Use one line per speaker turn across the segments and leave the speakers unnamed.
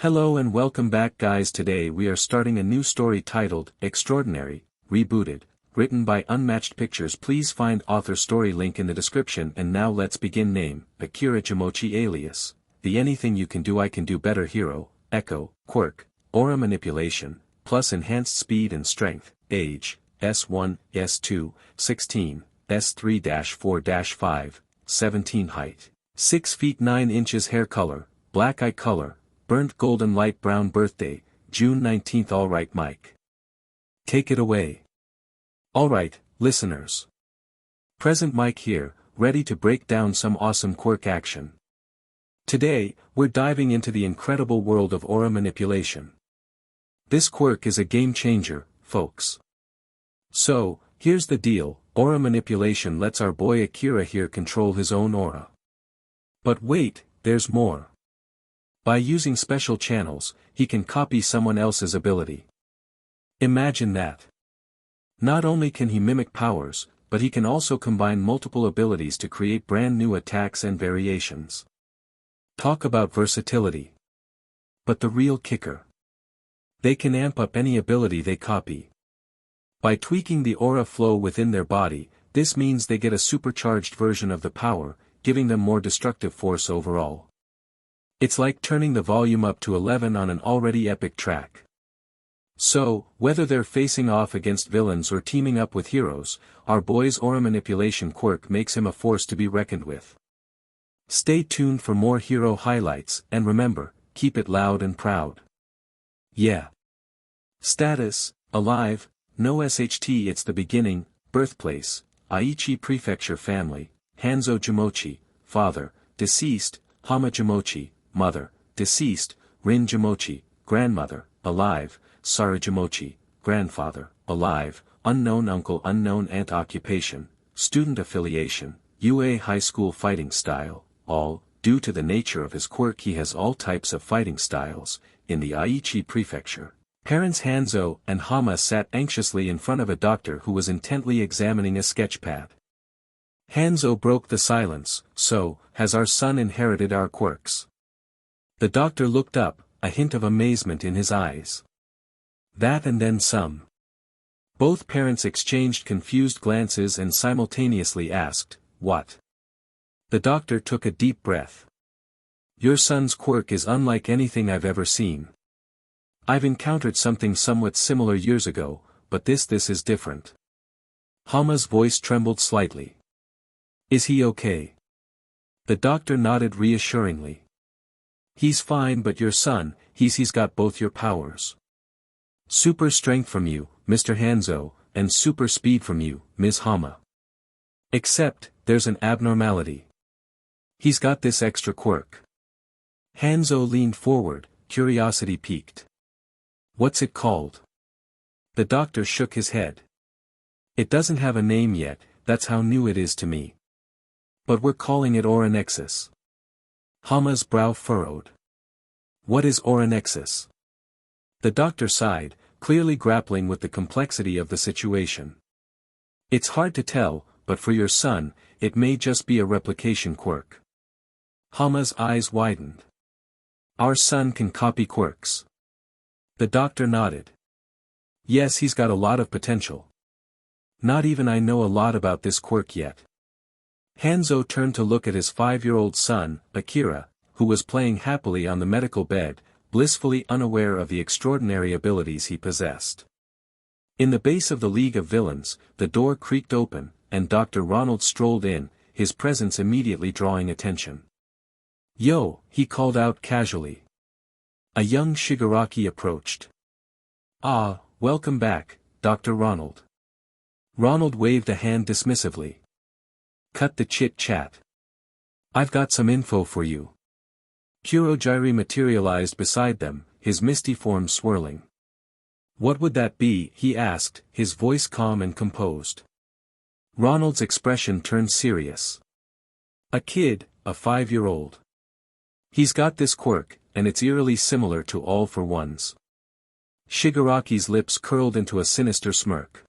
Hello and welcome back guys. Today we are starting a new story titled, Extraordinary, Rebooted, written by UnmatchedPictures. Please find author story link in the description. And now let's begin. Name, Akira Jomochi. Alias, the anything you can do I can do better hero. Echo, quirk, aura manipulation, plus enhanced speed and strength. Age, S1, S2, 16, S3-4-5, 17. Height, 6 feet 9 inches. Hair color, black eye color, burnt golden light brown. Birthday, June 19. Alright Mike. Take it away. Alright, listeners. Present Mike here, ready to break down some awesome quirk action. Today, we're diving into the incredible world of aura manipulation. This quirk is a game changer, folks. So, here's the deal, aura manipulation lets our boy Akira here control his own aura. But wait, there's more. By using special channels, he can copy someone else's ability. Imagine that. Not only can he mimic powers, but he can also combine multiple abilities to create brand new attacks and variations. Talk about versatility. But the real kicker. They can amp up any ability they copy. By tweaking the aura flow within their body, this means they get a supercharged version of the power, giving them more destructive force overall. It's like turning the volume up to 11 on an already epic track. So, whether they're facing off against villains or teaming up with heroes, our boy's aura manipulation quirk makes him a force to be reckoned with. Stay tuned for more hero highlights, and remember, keep it loud and proud. Yeah. Status, alive, no SHT. It's the beginning, birthplace, Aichi Prefecture. Family, Hanzo Jomochi, father, deceased, Hama Jomochi, mother, deceased, Rin Jomochi, grandmother, alive, Sara Jomochi, grandfather, alive, unknown uncle, unknown aunt. Occupation, student. Affiliation, UA high school. Fighting style, all. Due to the nature of his quirk he has all types of fighting styles, in the Aichi Prefecture. Parents Hanzo and Hama sat anxiously in front of a doctor who was intently examining a sketchpad. Hanzo broke the silence. So, has our son inherited our quirks? The doctor looked up, a hint of amazement in his eyes. That and then some. Both parents exchanged confused glances and simultaneously asked, "What?" The doctor took a deep breath. "Your son's quirk is unlike anything I've ever seen. I've encountered something somewhat similar years ago, but this is different." Hama's voice trembled slightly. "Is he okay?" The doctor nodded reassuringly. "He's fine, but your son, he's got both your powers. Super strength from you, Mr. Hanzo, and super speed from you, Ms. Hama. Except, there's an abnormality. He's got this extra quirk." Hanzo leaned forward, curiosity piqued. "What's it called?" The doctor shook his head. "It doesn't have a name yet, that's how new it is to me. But we're calling it aura nexus." Hama's brow furrowed. "What is aura nexus?" The doctor sighed, clearly grappling with the complexity of the situation. "It's hard to tell, but for your son, it may just be a replication quirk." Hama's eyes widened. "Our son can copy quirks?" The doctor nodded. "Yes, he's got a lot of potential. Not even I know a lot about this quirk yet." Hanzo turned to look at his 5-year-old son, Akira, who was playing happily on the medical bed, blissfully unaware of the extraordinary abilities he possessed. In the base of the League of Villains, the door creaked open, and Dr. Ronald strolled in, his presence immediately drawing attention. "Yo," he called out casually. A young Shigaraki approached. "Ah, welcome back, Dr. Ronald." Ronald waved a hand dismissively. "Cut the chit-chat. I've got some info for you." Kurogyri materialized beside them, his misty form swirling. "What would that be?" he asked, his voice calm and composed. Ronald's expression turned serious. "A kid, a 5-year-old. He's got this quirk, and it's eerily similar to All for One's." Shigaraki's lips curled into a sinister smirk.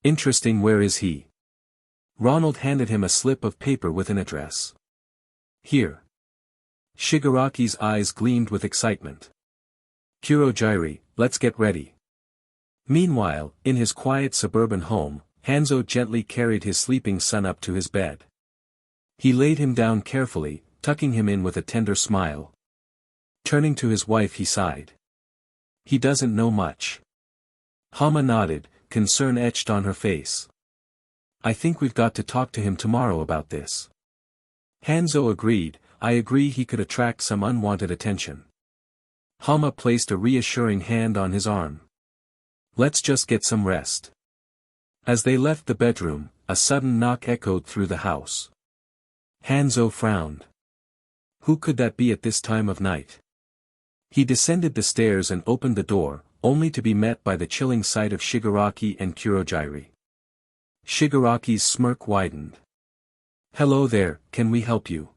"Interesting. Where is he?" Ronald handed him a slip of paper with an address. "Here." Shigaraki's eyes gleamed with excitement. Kurojiri, let's get ready. Meanwhile, in his quiet suburban home, Hanzo gently carried his sleeping son up to his bed. He laid him down carefully, tucking him in with a tender smile. Turning to his wife he sighed. He doesn't know much. Hama nodded, concern etched on her face. I think we've got to talk to him tomorrow about this. Hanzo agreed, I agree he could attract some unwanted attention. Hama placed a reassuring hand on his arm. Let's just get some rest. As they left the bedroom, a sudden knock echoed through the house. Hanzo frowned. Who could that be at this time of night? He descended the stairs and opened the door, only to be met by the chilling sight of Shigaraki and Kurojiri. Shigaraki's smirk widened. Hello there, can we help you?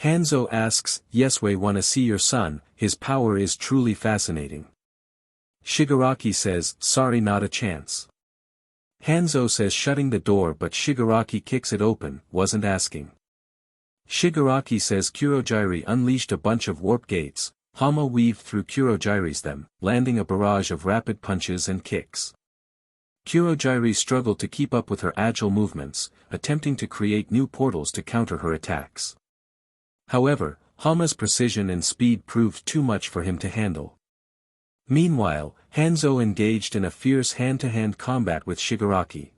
Hanzo asks, yes, we wanna see your son, his power is truly fascinating. Shigaraki says, sorry, not a chance. Hanzo says shutting the door, but Shigaraki kicks it open, wasn't asking. Shigaraki says Kurojiri unleashed a bunch of warp gates. Hama weaved through Kurojiri's them, landing a barrage of rapid punches and kicks. Kurojiri struggled to keep up with her agile movements, attempting to create new portals to counter her attacks. However, Hama's precision and speed proved too much for him to handle. Meanwhile, Hanzo engaged in a fierce hand-to-hand combat with Shigaraki.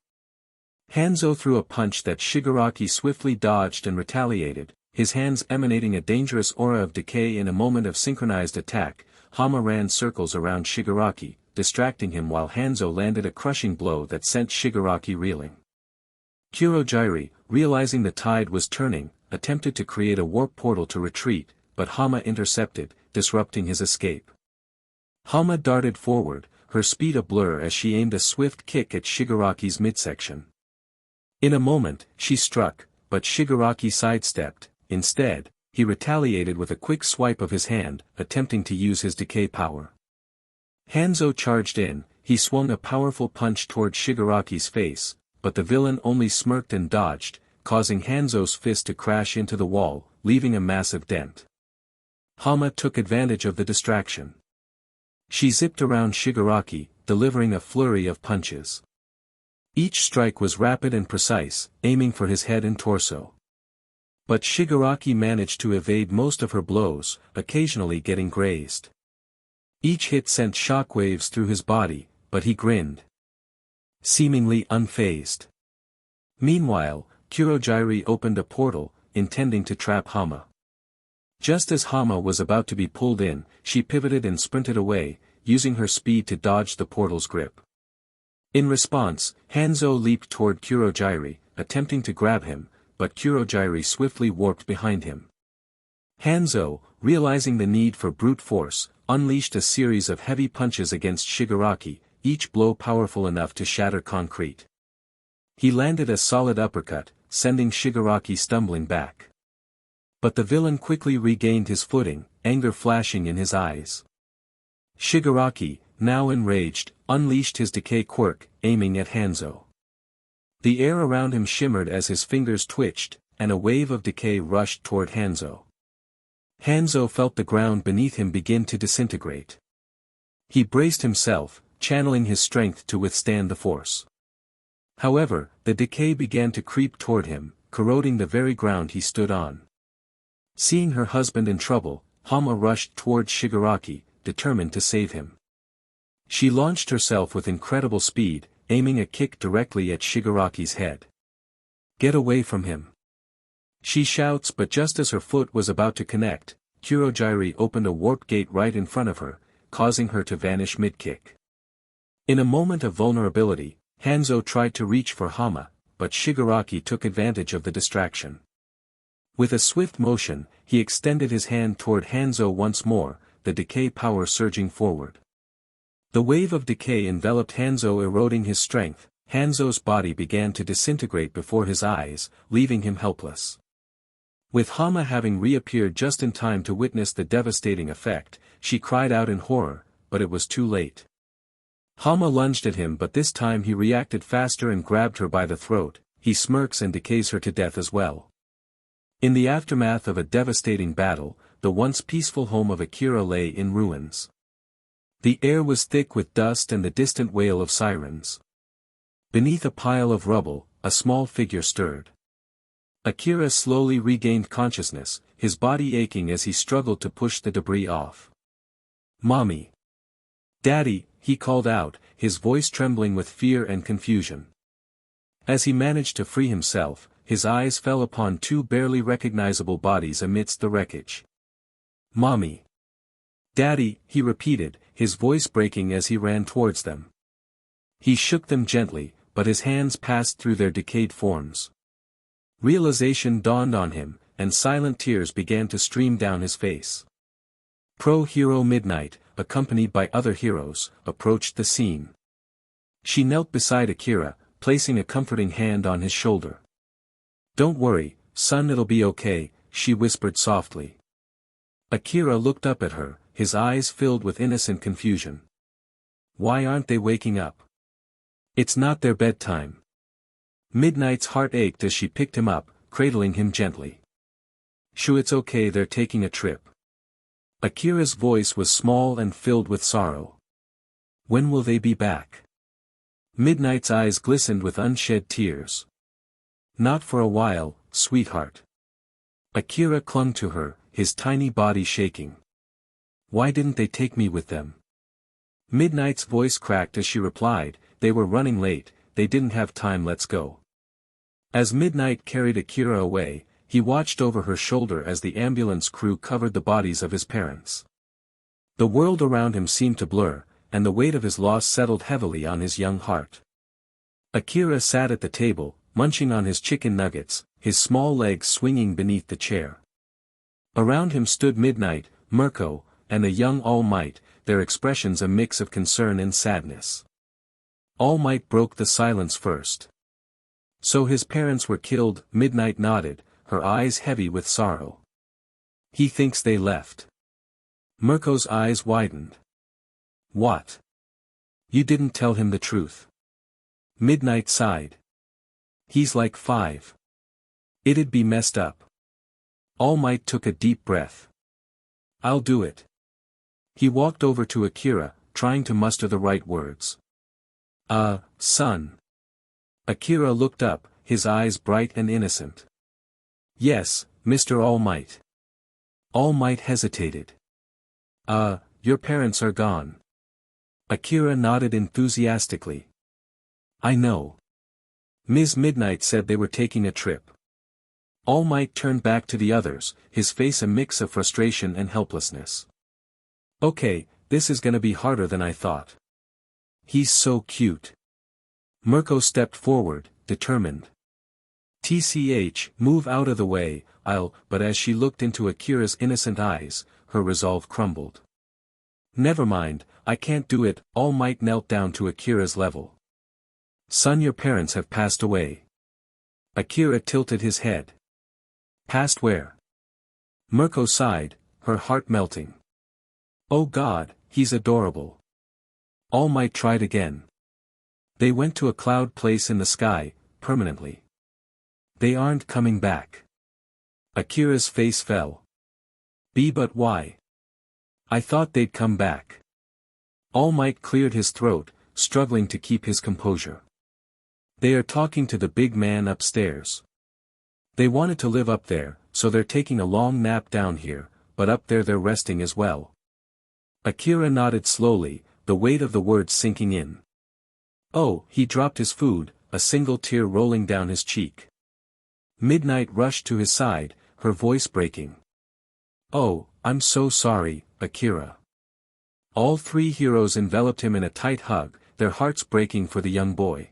Hanzo threw a punch that Shigaraki swiftly dodged and retaliated, his hands emanating a dangerous aura of decay. In a moment of synchronized attack, Hama ran circles around Shigaraki, distracting him while Hanzo landed a crushing blow that sent Shigaraki reeling. Kurojiri, realizing the tide was turning, attempted to create a warp portal to retreat, but Hama intercepted, disrupting his escape. Hama darted forward, her speed a blur as she aimed a swift kick at Shigaraki's midsection. In a moment, she struck, but Shigaraki sidestepped. Instead, he retaliated with a quick swipe of his hand, attempting to use his decay power. Hanzo charged in, he swung a powerful punch toward Shigaraki's face, but the villain only smirked and dodged, causing Hanzo's fist to crash into the wall, leaving a massive dent. Hama took advantage of the distraction. She zipped around Shigaraki, delivering a flurry of punches. Each strike was rapid and precise, aiming for his head and torso. But Shigaraki managed to evade most of her blows, occasionally getting grazed. Each hit sent shockwaves through his body, but he grinned, seemingly unfazed. Meanwhile, Kurojiri opened a portal, intending to trap Hama. Just as Hama was about to be pulled in, she pivoted and sprinted away, using her speed to dodge the portal's grip. In response, Hanzo leaped toward Kurojiri, attempting to grab him, but Kurojiri swiftly warped behind him. Hanzo, realizing the need for brute force, unleashed a series of heavy punches against Shigaraki, each blow powerful enough to shatter concrete. He landed a solid uppercut, sending Shigaraki stumbling back. But the villain quickly regained his footing, anger flashing in his eyes. Shigaraki, now enraged, unleashed his decay quirk, aiming at Hanzo. The air around him shimmered as his fingers twitched, and a wave of decay rushed toward Hanzo. Hanzo felt the ground beneath him begin to disintegrate. He braced himself, channeling his strength to withstand the force. However, the decay began to creep toward him, corroding the very ground he stood on. Seeing her husband in trouble, Hama rushed toward Shigaraki, determined to save him. She launched herself with incredible speed, aiming a kick directly at Shigaraki's head. Get away from him! She shouts, but just as her foot was about to connect, Kurojiri opened a warp gate right in front of her, causing her to vanish mid-kick. In a moment of vulnerability, Hanzo tried to reach for Hama, but Shigaraki took advantage of the distraction. With a swift motion, he extended his hand toward Hanzo once more, the decay power surging forward. The wave of decay enveloped Hanzo, eroding his strength. Hanzo's body began to disintegrate before his eyes, leaving him helpless. With Hama having reappeared just in time to witness the devastating effect, she cried out in horror, but it was too late. Hama lunged at him, but this time he reacted faster and grabbed her by the throat. He smirks and decays her to death as well. In the aftermath of a devastating battle, the once peaceful home of Akira lay in ruins. The air was thick with dust and the distant wail of sirens. Beneath a pile of rubble, a small figure stirred. Akira slowly regained consciousness, his body aching as he struggled to push the debris off. "Mommy! Daddy!" he called out, his voice trembling with fear and confusion. As he managed to free himself, his eyes fell upon two barely recognizable bodies amidst the wreckage. "Mommy! Daddy!" he repeated, his voice breaking as he ran towards them. He shook them gently, but his hands passed through their decayed forms. Realization dawned on him, and silent tears began to stream down his face. Pro-hero Midnight, accompanied by other heroes, approached the scene. She knelt beside Akira, placing a comforting hand on his shoulder. "Don't worry, son, it'll be okay," she whispered softly. Akira looked up at her, his eyes filled with innocent confusion. "Why aren't they waking up? It's not their bedtime." Midnight's heart ached as she picked him up, cradling him gently. "Sure, it's okay, they're taking a trip." Akira's voice was small and filled with sorrow. "When will they be back?" Midnight's eyes glistened with unshed tears. "Not for a while, sweetheart." Akira clung to her, his tiny body shaking. "Why didn't they take me with them?" Midnight's voice cracked as she replied, "They were running late, they didn't have time, let's go." As Midnight carried Akira away, he watched over her shoulder as the ambulance crew covered the bodies of his parents. The world around him seemed to blur, and the weight of his loss settled heavily on his young heart. Akira sat at the table, munching on his chicken nuggets, his small legs swinging beneath the chair. Around him stood Midnight, Mirko, and the young All Might, their expressions a mix of concern and sadness. All Might broke the silence first. "So his parents were killed," Midnight nodded, her eyes heavy with sorrow. "He thinks they left." Mirko's eyes widened. "What? You didn't tell him the truth?" Midnight sighed. "He's like 5. It'd be messed up." All Might took a deep breath. "I'll do it." He walked over to Akira, trying to muster the right words. Son." Akira looked up, his eyes bright and innocent. "Yes, Mr. All Might." All Might hesitated. Your parents are gone." Akira nodded enthusiastically. "I know. Ms. Midnight said they were taking a trip." All Might turned back to the others, his face a mix of frustration and helplessness. "Okay, this is gonna be harder than I thought. He's so cute." Mirko stepped forward, determined. "TCH, move out of the way, but as she looked into Akira's innocent eyes, her resolve crumbled. "Never mind, I can't do it." All Might knelt down to Akira's level. "Son, your parents have passed away." Akira tilted his head. "Passed where?" Mirko sighed, her heart melting. "Oh God, he's adorable." All Might tried again. "They went to a cloud place in the sky, permanently. They aren't coming back." Akira's face fell. But why? I thought they'd come back." All Might cleared his throat, struggling to keep his composure. "They are talking to the big man upstairs. They wanted to live up there, so they're taking a long nap down here, but up there they're resting as well." Akira nodded slowly, the weight of the words sinking in. "Oh," he dropped his food, a single tear rolling down his cheek. Midnight rushed to his side, her voice breaking. "Oh, I'm so sorry, Akira." All three heroes enveloped him in a tight hug, their hearts breaking for the young boy.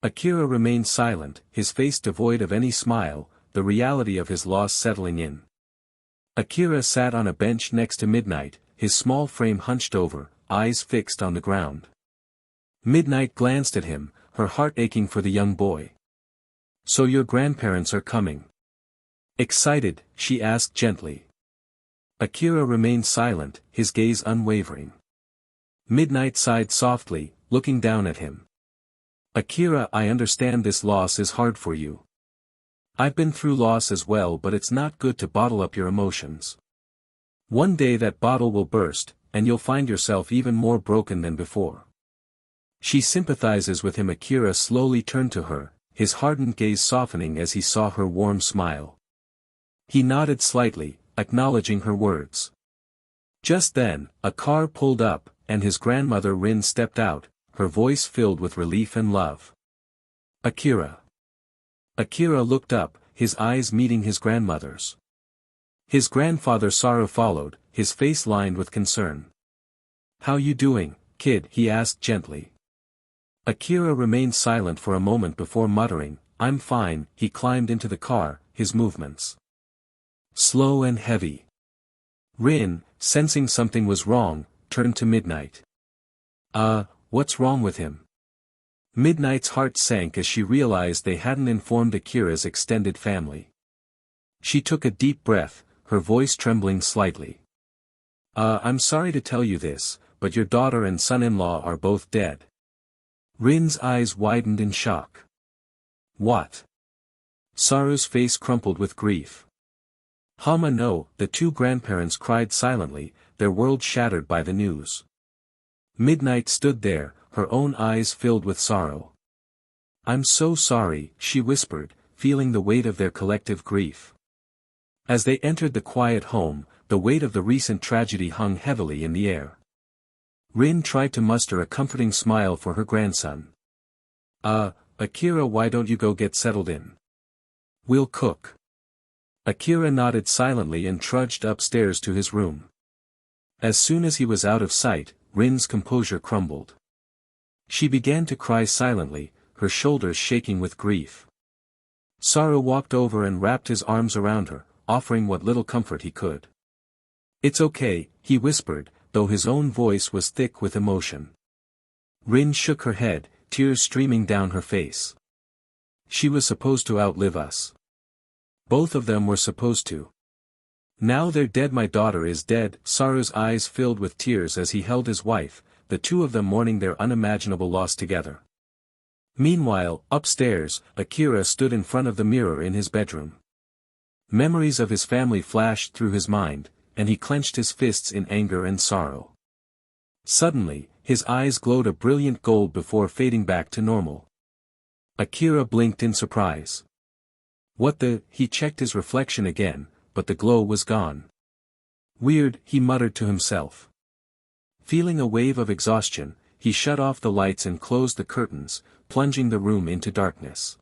Akira remained silent, his face devoid of any smile, the reality of his loss settling in. Akira sat on a bench next to Midnight, his small frame hunched over, eyes fixed on the ground. Midnight glanced at him, her heart aching for the young boy. "So your grandparents are coming?" Excited, she asked gently. Akira remained silent, his gaze unwavering. Midnight sighed softly, looking down at him. "Akira, I understand this loss is hard for you. I've been through loss as well, but it's not good to bottle up your emotions. One day that bottle will burst, and you'll find yourself even more broken than before. She sympathizes with him. Akira slowly turned to her, his hardened gaze softening as he saw her warm smile. He nodded slightly, acknowledging her words. Just then, a car pulled up, and his grandmother Rin stepped out, her voice filled with relief and love. Akira. Akira looked up, his eyes meeting his grandmother's. His grandfather Saru followed, his face lined with concern. "How you doing, kid?" he asked gently. Akira remained silent for a moment before muttering, "I'm fine." He climbed into the car, his movements slow and heavy. Rin, sensing something was wrong, turned to Midnight. What's wrong with him?" Midnight's heart sank as she realized they hadn't informed Akira's extended family. She took a deep breath, her voice trembling slightly. I'm sorry to tell you this, but your daughter and son-in-law are both dead." Rin's eyes widened in shock. "What?" Saru's face crumpled with grief. "Hama no," the two grandparents cried silently, their world shattered by the news. Midnight stood there, her own eyes filled with sorrow. "I'm so sorry," she whispered, feeling the weight of their collective grief. As they entered the quiet home, the weight of the recent tragedy hung heavily in the air. Rin tried to muster a comforting smile for her grandson. Akira, why don't you go get settled in? We'll cook." Akira nodded silently and trudged upstairs to his room. As soon as he was out of sight, Rin's composure crumbled. She began to cry silently, her shoulders shaking with grief. Saru walked over and wrapped his arms around her, offering what little comfort he could. "It's okay," he whispered, though his own voice was thick with emotion. Rin shook her head, tears streaming down her face. "She was supposed to outlive us. Both of them were supposed to. Now they're dead. My daughter is dead." Saru's eyes filled with tears as he held his wife, the two of them mourning their unimaginable loss together. Meanwhile, upstairs, Akira stood in front of the mirror in his bedroom. Memories of his family flashed through his mind, and he clenched his fists in anger and sorrow. Suddenly, his eyes glowed a brilliant gold before fading back to normal. Akira blinked in surprise. "What the?" He checked his reflection again, but the glow was gone. "Weird," he muttered to himself. Feeling a wave of exhaustion, he shut off the lights and closed the curtains, plunging the room into darkness.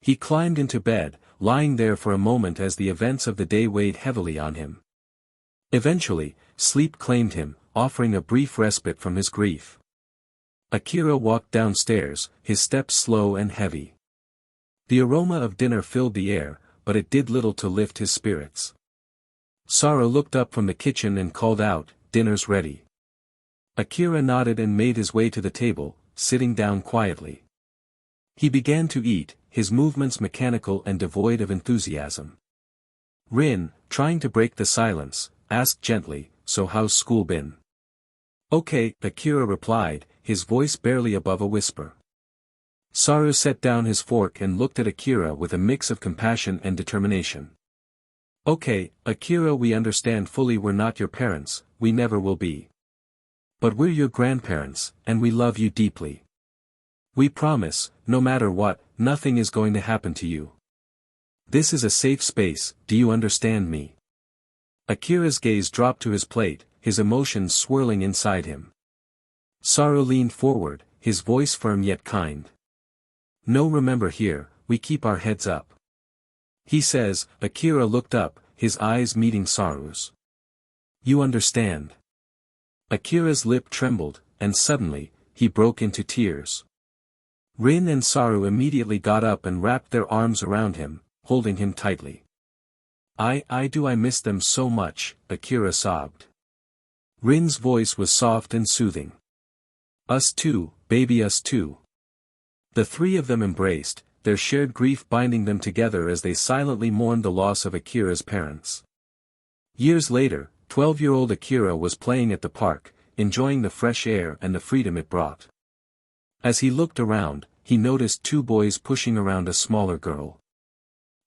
He climbed into bed, lying there for a moment as the events of the day weighed heavily on him. Eventually, sleep claimed him, offering a brief respite from his grief. Akira walked downstairs, his steps slow and heavy. The aroma of dinner filled the air, but it did little to lift his spirits. Saru looked up from the kitchen and called out, "Dinner's ready." Akira nodded and made his way to the table, sitting down quietly. He began to eat, his movements mechanical and devoid of enthusiasm. Rin, trying to break the silence, asked gently, "So how's school been?" "Okay," Akira replied, his voice barely above a whisper. Saru set down his fork and looked at Akira with a mix of compassion and determination. "Okay, Akira, we understand fully we're not your parents, we never will be. But we're your grandparents, and we love you deeply. We promise, no matter what, nothing is going to happen to you. This is a safe space, do you understand me?" Akira's gaze dropped to his plate, his emotions swirling inside him. Saru leaned forward, his voice firm yet kind. "No, remember here, we keep our heads up." He says. Akira looked up, his eyes meeting Saru's. "You understand?" Akira's lip trembled, and suddenly, he broke into tears. Rin and Saru immediately got up and wrapped their arms around him, holding him tightly. I miss them so much," Akira sobbed. Rin's voice was soft and soothing. "Us too, baby, us too." The three of them embraced, their shared grief binding them together as they silently mourned the loss of Akira's parents. Years later, 12-year-old Akira was playing at the park, enjoying the fresh air and the freedom it brought. As he looked around, he noticed two boys pushing around a smaller girl.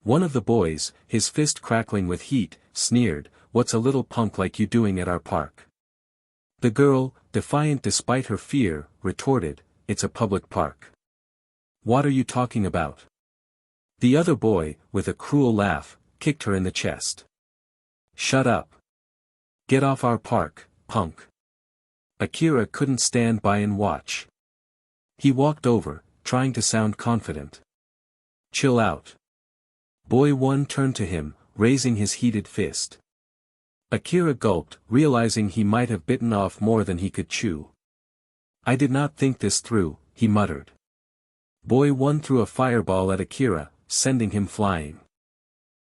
One of the boys, his fist crackling with heat, sneered, "What's a little punk like you doing at our park?" The girl, defiant despite her fear, retorted, "It's a public park. What are you talking about?" The other boy, with a cruel laugh, kicked her in the chest. "Shut up. Get off our park, punk." Akira couldn't stand by and watch. He walked over, trying to sound confident. "Chill out." Boy 1 turned to him, raising his heated fist. Akira gulped, realizing he might have bitten off more than he could chew. "I did not think this through," he muttered. Boy 1 threw a fireball at Akira, sending him flying.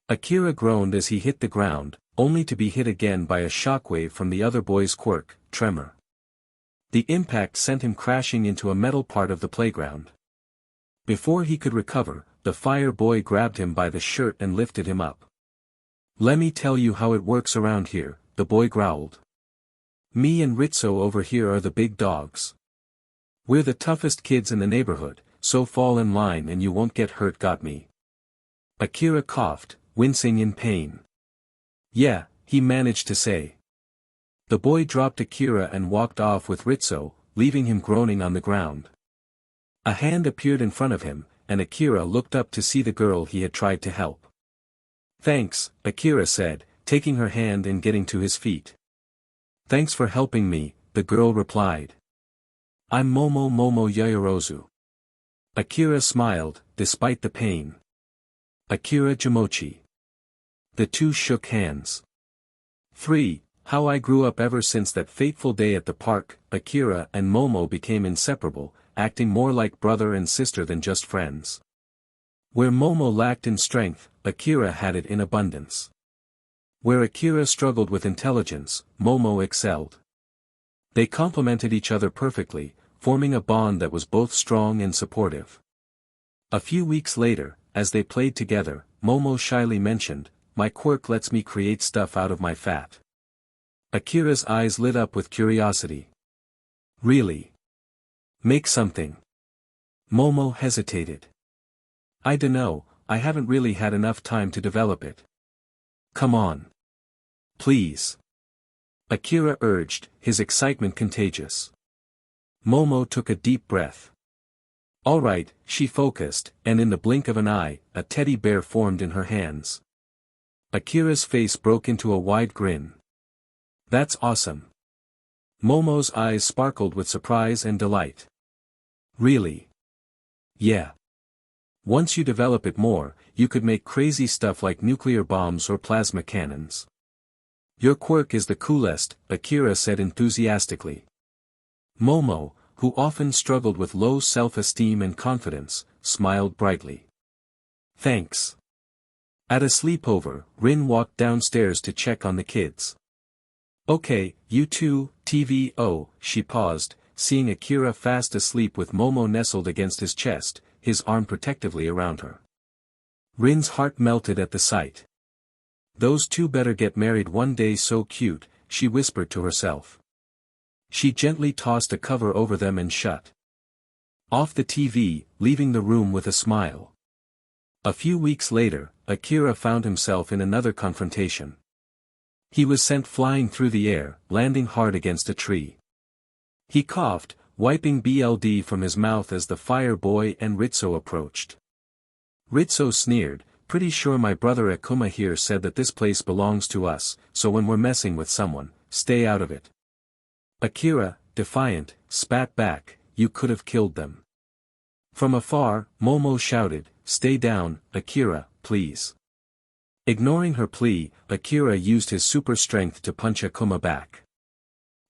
Akira groaned as he hit the ground, only to be hit again by a shockwave from the other boy's quirk, Tremor. The impact sent him crashing into a metal part of the playground. Before he could recover, the fire boy grabbed him by the shirt and lifted him up. "Let me tell you how it works around here," the boy growled. "Me and Ritsu over here are the big dogs. We're the toughest kids in the neighborhood, so fall in line and you won't get hurt, got me?" Akira coughed, wincing in pain. "Yeah," he managed to say. The boy dropped Akira and walked off with Ritsu, leaving him groaning on the ground. A hand appeared in front of him, and Akira looked up to see the girl he had tried to help. "Thanks," Akira said, taking her hand and getting to his feet. "Thanks for helping me," the girl replied. "I'm Momo Yaoyorozu." Akira smiled, despite the pain. "Akira Jomochi." The two shook hands. 3. How I grew up. Ever since that fateful day at the park, Akira and Momo became inseparable, acting more like brother and sister than just friends. Where Momo lacked in strength, Akira had it in abundance. Where Akira struggled with intelligence, Momo excelled. They complemented each other perfectly, forming a bond that was both strong and supportive. A few weeks later, as they played together, Momo shyly mentioned, "My quirk lets me create stuff out of my fat." Akira's eyes lit up with curiosity. "Really? Make something." Momo hesitated. "I dunno, I haven't really had enough time to develop it." "Come on. Please." Akira urged, his excitement contagious. Momo took a deep breath. "All right," she focused, and in the blink of an eye, a teddy bear formed in her hands. Akira's face broke into a wide grin. "That's awesome." Momo's eyes sparkled with surprise and delight. "Really?" "Yeah. Once you develop it more, you could make crazy stuff like nuclear bombs or plasma cannons." "Your quirk is the coolest," Akira said enthusiastically. Momo, who often struggled with low self-esteem and confidence, smiled brightly. "Thanks." At a sleepover, Rin walked downstairs to check on the kids. "Okay, you two, TVO, she paused, seeing Akira fast asleep with Momo nestled against his chest, his arm protectively around her. Rin's heart melted at the sight. "Those two better get married one day, so cute," she whispered to herself. She gently tossed a cover over them and shut off the TV, leaving the room with a smile. A few weeks later, Akira found himself in another confrontation. He was sent flying through the air, landing hard against a tree. He coughed, wiping blood from his mouth as the fire boy and Ritsu approached. Ritsu sneered, "Pretty sure my brother Akuma here said that this place belongs to us, so when we're messing with someone, stay out of it." Akira, defiant, spat back, "You could have killed them." From afar, Momo shouted, "Stay down, Akira, please." Ignoring her plea, Akira used his super strength to punch Akuma back.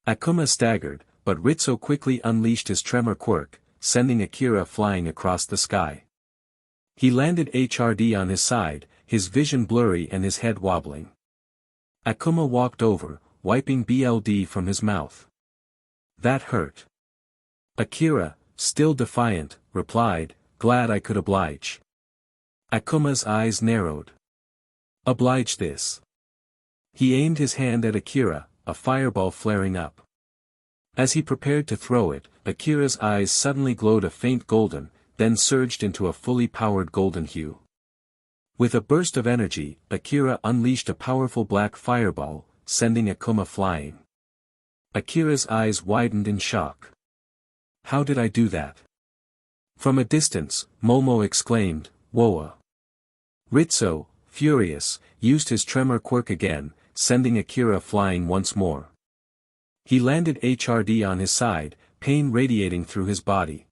Akuma staggered, but Ritsu quickly unleashed his tremor quirk, sending Akira flying across the sky. He landed HRD on his side, his vision blurry and his head wobbling. Akuma walked over, wiping blood from his mouth. "That hurt." Akira, still defiant, replied, "Glad I could oblige." Akuma's eyes narrowed. "Oblige this." He aimed his hand at Akira, a fireball flaring up. As he prepared to throw it, Akira's eyes suddenly glowed a faint golden, then surged into a fully powered golden hue. With a burst of energy, Akira unleashed a powerful black fireball, sending Akuma flying. Akira's eyes widened in shock. How did I do that? From a distance, Momo exclaimed, "Woa!" Ritsuo, furious, used his tremor quirk again, sending Akira flying once more. He landed HRD on his side, pain radiating through his body.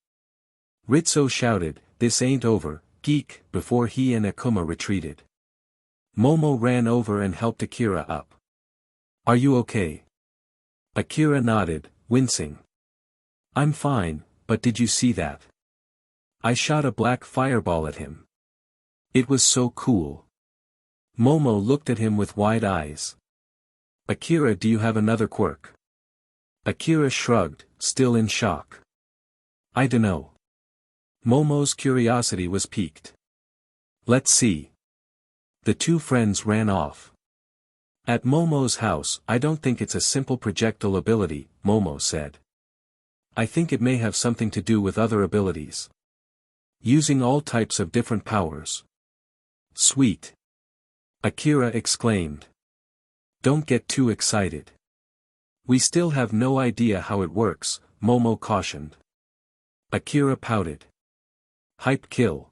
Ritsuo shouted, "This ain't over, geek," before he and Akuma retreated. Momo ran over and helped Akira up. "Are you okay?" Akira nodded, wincing. "I'm fine, but did you see that? I shot a black fireball at him. It was so cool." Momo looked at him with wide eyes. "Akira, do you have another quirk?" Akira shrugged, still in shock. "I dunno." Momo's curiosity was piqued. "Let's see." The two friends ran off. At Momo's house, "I don't think it's a simple projectile ability," Momo said. "I think it may have something to do with other abilities. Using all types of different powers." "Sweet!" Akira exclaimed. "Don't get too excited. We still have no idea how it works," Momo cautioned. Akira pouted. "Hype kill."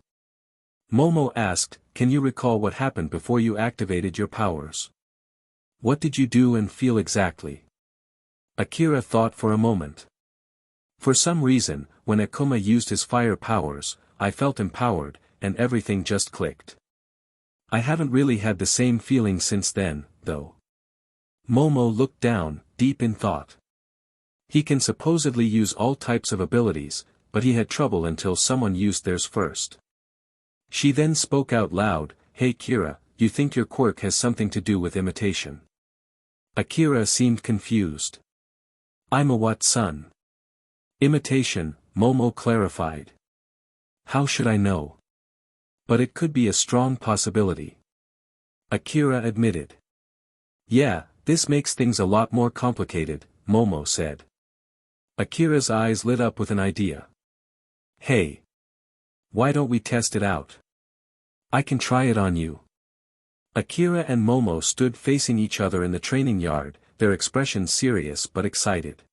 Momo asked, "Can you recall what happened before you activated your powers? What did you do and feel exactly?" Akira thought for a moment. "For some reason, when Akuma used his fire powers, I felt empowered, and everything just clicked. I haven't really had the same feeling since then, though." Momo looked down, deep in thought. He can supposedly use all types of abilities, but he had trouble until someone used theirs first. She then spoke out loud, "Hey Kira, you think your quirk has something to do with imitation?" Akira seemed confused. "I'm a what son?" "Imitation," Momo clarified. "How should I know? But it could be a strong possibility." Akira admitted. "Yeah, this makes things a lot more complicated," Momo said. Akira's eyes lit up with an idea. "Hey! Why don't we test it out? I can try it on you." Akira and Momo stood facing each other in the training yard, their expressions serious but excited.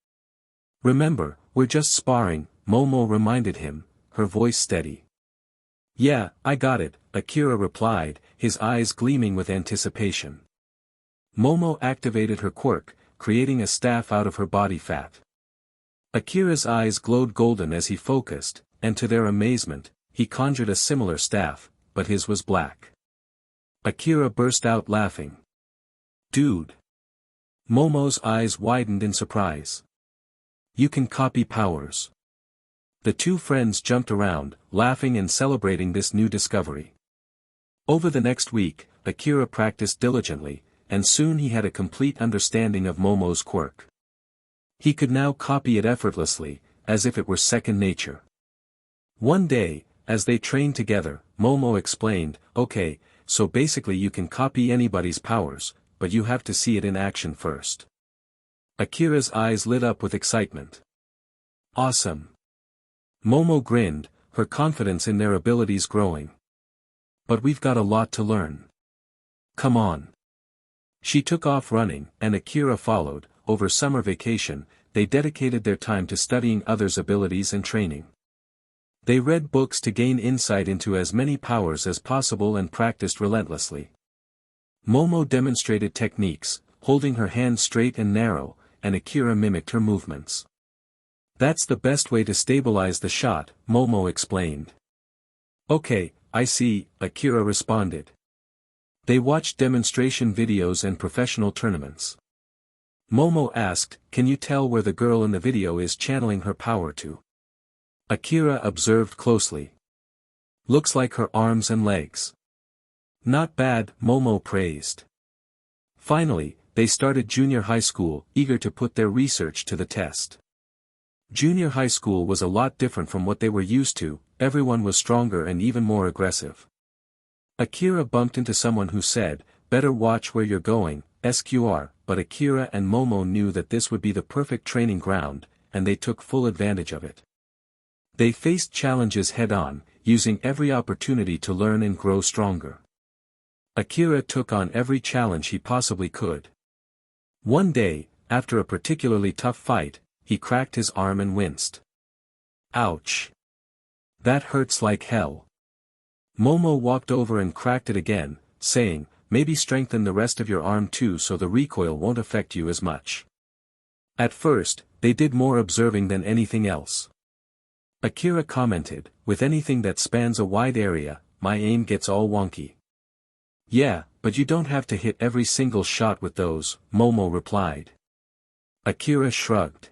"Remember, we're just sparring," Momo reminded him, her voice steady. "Yeah, I got it," Akira replied, his eyes gleaming with anticipation. Momo activated her quirk, creating a staff out of her body fat. Akira's eyes glowed golden as he focused, and to their amazement, he conjured a similar staff, but his was black. Akira burst out laughing. "Dude!" Momo's eyes widened in surprise. "You can copy powers." The two friends jumped around, laughing and celebrating this new discovery. Over the next week, Akira practiced diligently, and soon he had a complete understanding of Momo's quirk. He could now copy it effortlessly, as if it were second nature. One day, as they trained together, Momo explained, "Okay, so basically you can copy anybody's powers, but you have to see it in action first." Akira's eyes lit up with excitement. "Awesome!" Momo grinned, her confidence in their abilities growing. "But we've got a lot to learn. Come on." She took off running, and Akira followed. Over summer vacation, they dedicated their time to studying others' abilities and training. They read books to gain insight into as many powers as possible and practiced relentlessly. Momo demonstrated techniques, holding her hand straight and narrow, and Akira mimicked her movements. "That's the best way to stabilize the shot," Momo explained. "Okay, I see," Akira responded. They watched demonstration videos and professional tournaments. Momo asked, "Can you tell where the girl in the video is channeling her power to?" Akira observed closely. "Looks like her arms and legs." "Not bad," Momo praised. Finally, they started junior high school, eager to put their research to the test. Junior high school was a lot different from what they were used to, everyone was stronger and even more aggressive. Akira bumped into someone who said, "Better watch where you're going, SQR," but Akira and Momo knew that this would be the perfect training ground, and they took full advantage of it. They faced challenges head-on, using every opportunity to learn and grow stronger. Akira took on every challenge he possibly could. One day, after a particularly tough fight, he cracked his arm and winced. Ouch! That hurts like hell. Momo walked over and cracked it again, saying, maybe strengthen the rest of your arm too so the recoil won't affect you as much. At first, they did more observing than anything else. Akira commented, with anything that spans a wide area, my aim gets all wonky. Yeah, but you don't have to hit every single shot with those, Momo replied. Akira shrugged.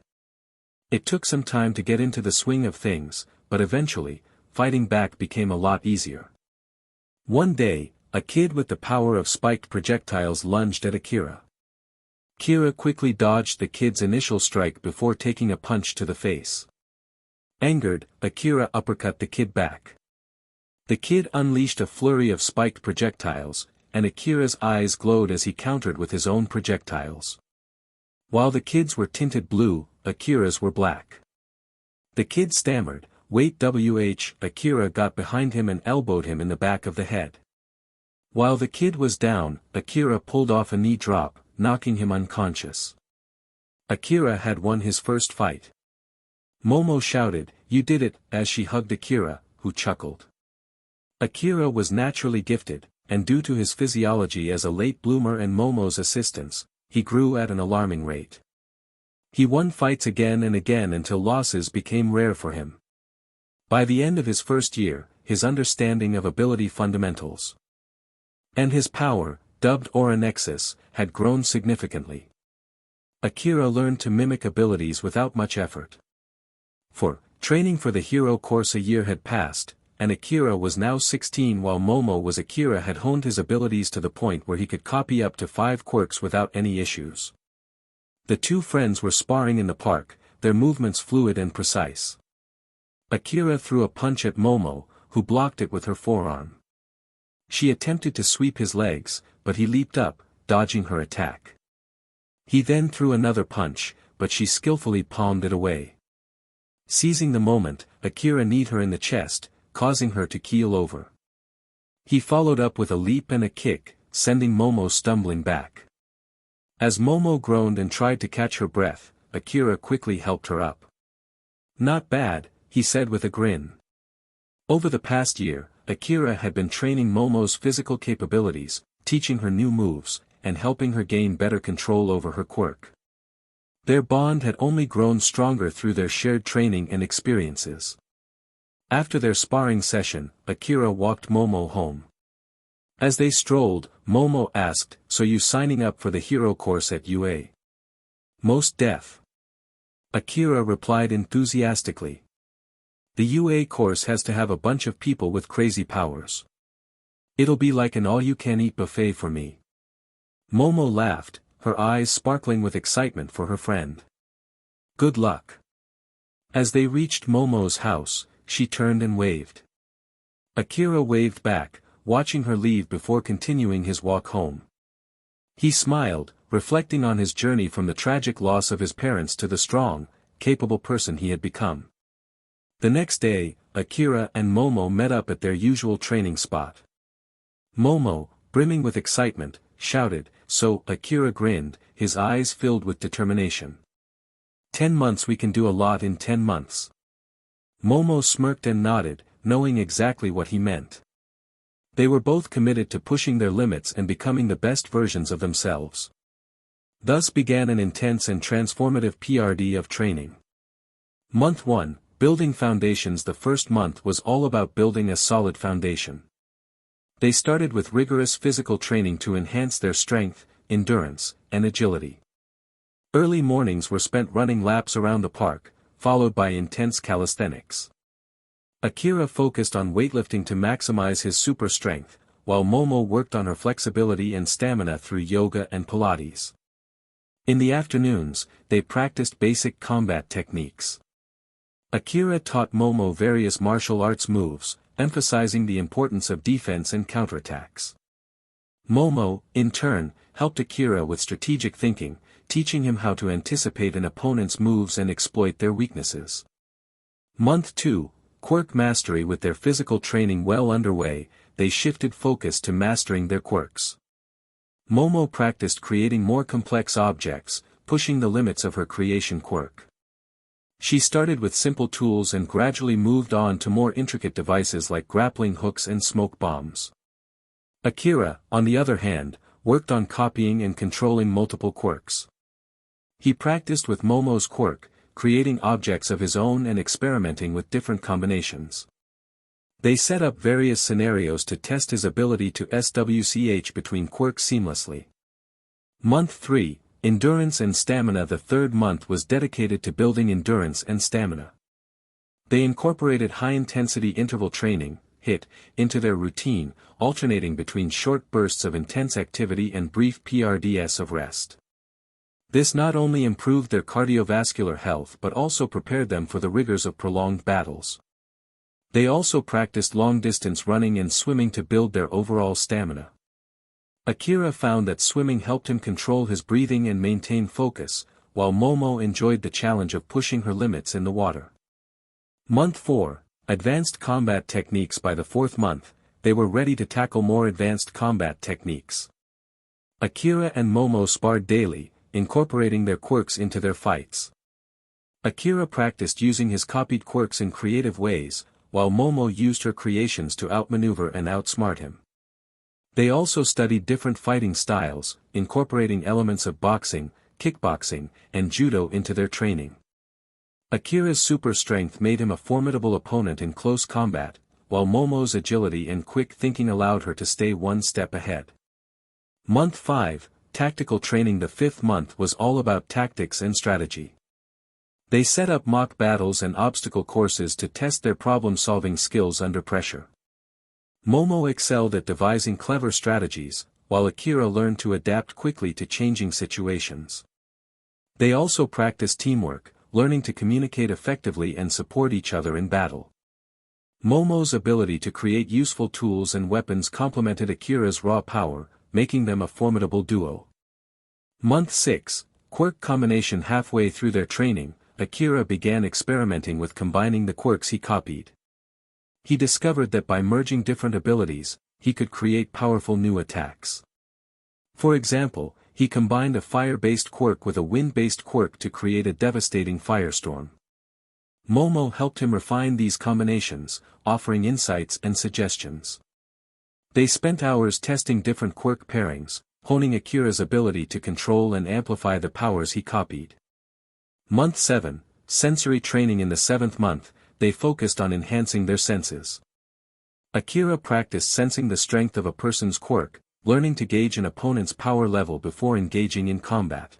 It took some time to get into the swing of things, but eventually, fighting back became a lot easier. One day, a kid with the power of spiked projectiles lunged at Akira. Akira quickly dodged the kid's initial strike before taking a punch to the face. Angered, Akira uppercut the kid back. The kid unleashed a flurry of spiked projectiles, and Akira's eyes glowed as he countered with his own projectiles. While the kids were tinted blue, Akira's were black. The kid stammered, "Wait Akira got behind him and elbowed him in the back of the head. While the kid was down, Akira pulled off a knee drop, knocking him unconscious. Akira had won his first fight. Momo shouted, "You did it," as she hugged Akira, who chuckled. Akira was naturally gifted, and due to his physiology as a late bloomer and Momo's assistance, he grew at an alarming rate. He won fights again and again until losses became rare for him. By the end of his first year, his understanding of ability fundamentals and his power, dubbed Aura Nexus, had grown significantly. Akira learned to mimic abilities without much effort. Training for the hero course a year had passed, and Akira was now 16 while Akira had honed his abilities to the point where he could copy up to 5 quirks without any issues. The two friends were sparring in the park, their movements fluid and precise. Akira threw a punch at Momo, who blocked it with her forearm. She attempted to sweep his legs, but he leaped up, dodging her attack. He then threw another punch, but she skillfully palmed it away. Seizing the moment, Akira kneed her in the chest, causing her to keel over. He followed up with a leap and a kick, sending Momo stumbling back. As Momo groaned and tried to catch her breath, Akira quickly helped her up. "Not bad," he said with a grin. Over the past year, Akira had been training Momo's physical capabilities, teaching her new moves, and helping her gain better control over her quirk. Their bond had only grown stronger through their shared training and experiences. After their sparring session, Akira walked Momo home. As they strolled, Momo asked, "So you signing up for the hero course at UA?" "Most def." Akira replied enthusiastically. "The UA course has to have a bunch of people with crazy powers. It'll be like an all-you-can-eat buffet for me." Momo laughed, her eyes sparkling with excitement for her friend. "Good luck." As they reached Momo's house, she turned and waved. Akira waved back, watching her leave before continuing his walk home. He smiled, reflecting on his journey from the tragic loss of his parents to the strong, capable person he had become. The next day, Akira and Momo met up at their usual training spot. Momo, brimming with excitement, shouted, "So," Akira grinned, his eyes filled with determination. 10 months we can do a lot in 10 months. Momo smirked and nodded, knowing exactly what he meant. They were both committed to pushing their limits and becoming the best versions of themselves. Thus began an intense and transformative PRD of training. Month 1, Building Foundations. The first month was all about building a solid foundation. They started with rigorous physical training to enhance their strength, endurance, and agility. Early mornings were spent running laps around the park, followed by intense calisthenics. Akira focused on weightlifting to maximize his super strength, while Momo worked on her flexibility and stamina through yoga and Pilates. In the afternoons, they practiced basic combat techniques. Akira taught Momo various martial arts moves, emphasizing the importance of defense and counterattacks. Momo, in turn, helped Akira with strategic thinking, teaching him how to anticipate an opponent's moves and exploit their weaknesses. Month 2, Quirk Mastery. With their physical training well underway, they shifted focus to mastering their quirks. Momo practiced creating more complex objects, pushing the limits of her creation quirk. She started with simple tools and gradually moved on to more intricate devices like grappling hooks and smoke bombs. Akira, on the other hand, worked on copying and controlling multiple quirks. He practiced with Momo's quirk, creating objects of his own and experimenting with different combinations. They set up various scenarios to test his ability to switch between quirks seamlessly. Month 3, Endurance and Stamina. The third month was dedicated to building endurance and stamina. They incorporated high-intensity interval training, HIIT, into their routine, alternating between short bursts of intense activity and brief periods of rest. This not only improved their cardiovascular health but also prepared them for the rigors of prolonged battles. They also practiced long-distance running and swimming to build their overall stamina. Akira found that swimming helped him control his breathing and maintain focus, while Momo enjoyed the challenge of pushing her limits in the water. Month 4, Advanced Combat Techniques. By the fourth month, they were ready to tackle more advanced combat techniques. Akira and Momo sparred daily, incorporating their quirks into their fights. Akira practiced using his copied quirks in creative ways, while Momo used her creations to outmaneuver and outsmart him. They also studied different fighting styles, incorporating elements of boxing, kickboxing, and judo into their training. Akira's super strength made him a formidable opponent in close combat, while Momo's agility and quick thinking allowed her to stay one step ahead. Month 5, Tactical Training. The fifth month was all about tactics and strategy. They set up mock battles and obstacle courses to test their problem-solving skills under pressure. Momo excelled at devising clever strategies, while Akira learned to adapt quickly to changing situations. They also practiced teamwork, learning to communicate effectively and support each other in battle. Momo's ability to create useful tools and weapons complemented Akira's raw power, making them a formidable duo. Month 6, Quirk Combination. Halfway through their training, Akira began experimenting with combining the quirks he copied. He discovered that by merging different abilities, he could create powerful new attacks. For example, he combined a fire-based quirk with a wind-based quirk to create a devastating firestorm. Momo helped him refine these combinations, offering insights and suggestions. They spent hours testing different quirk pairings, honing Akira's ability to control and amplify the powers he copied. Month 7, Sensory Training. In the seventh month, they focused on enhancing their senses. Akira practiced sensing the strength of a person's quirk, learning to gauge an opponent's power level before engaging in combat.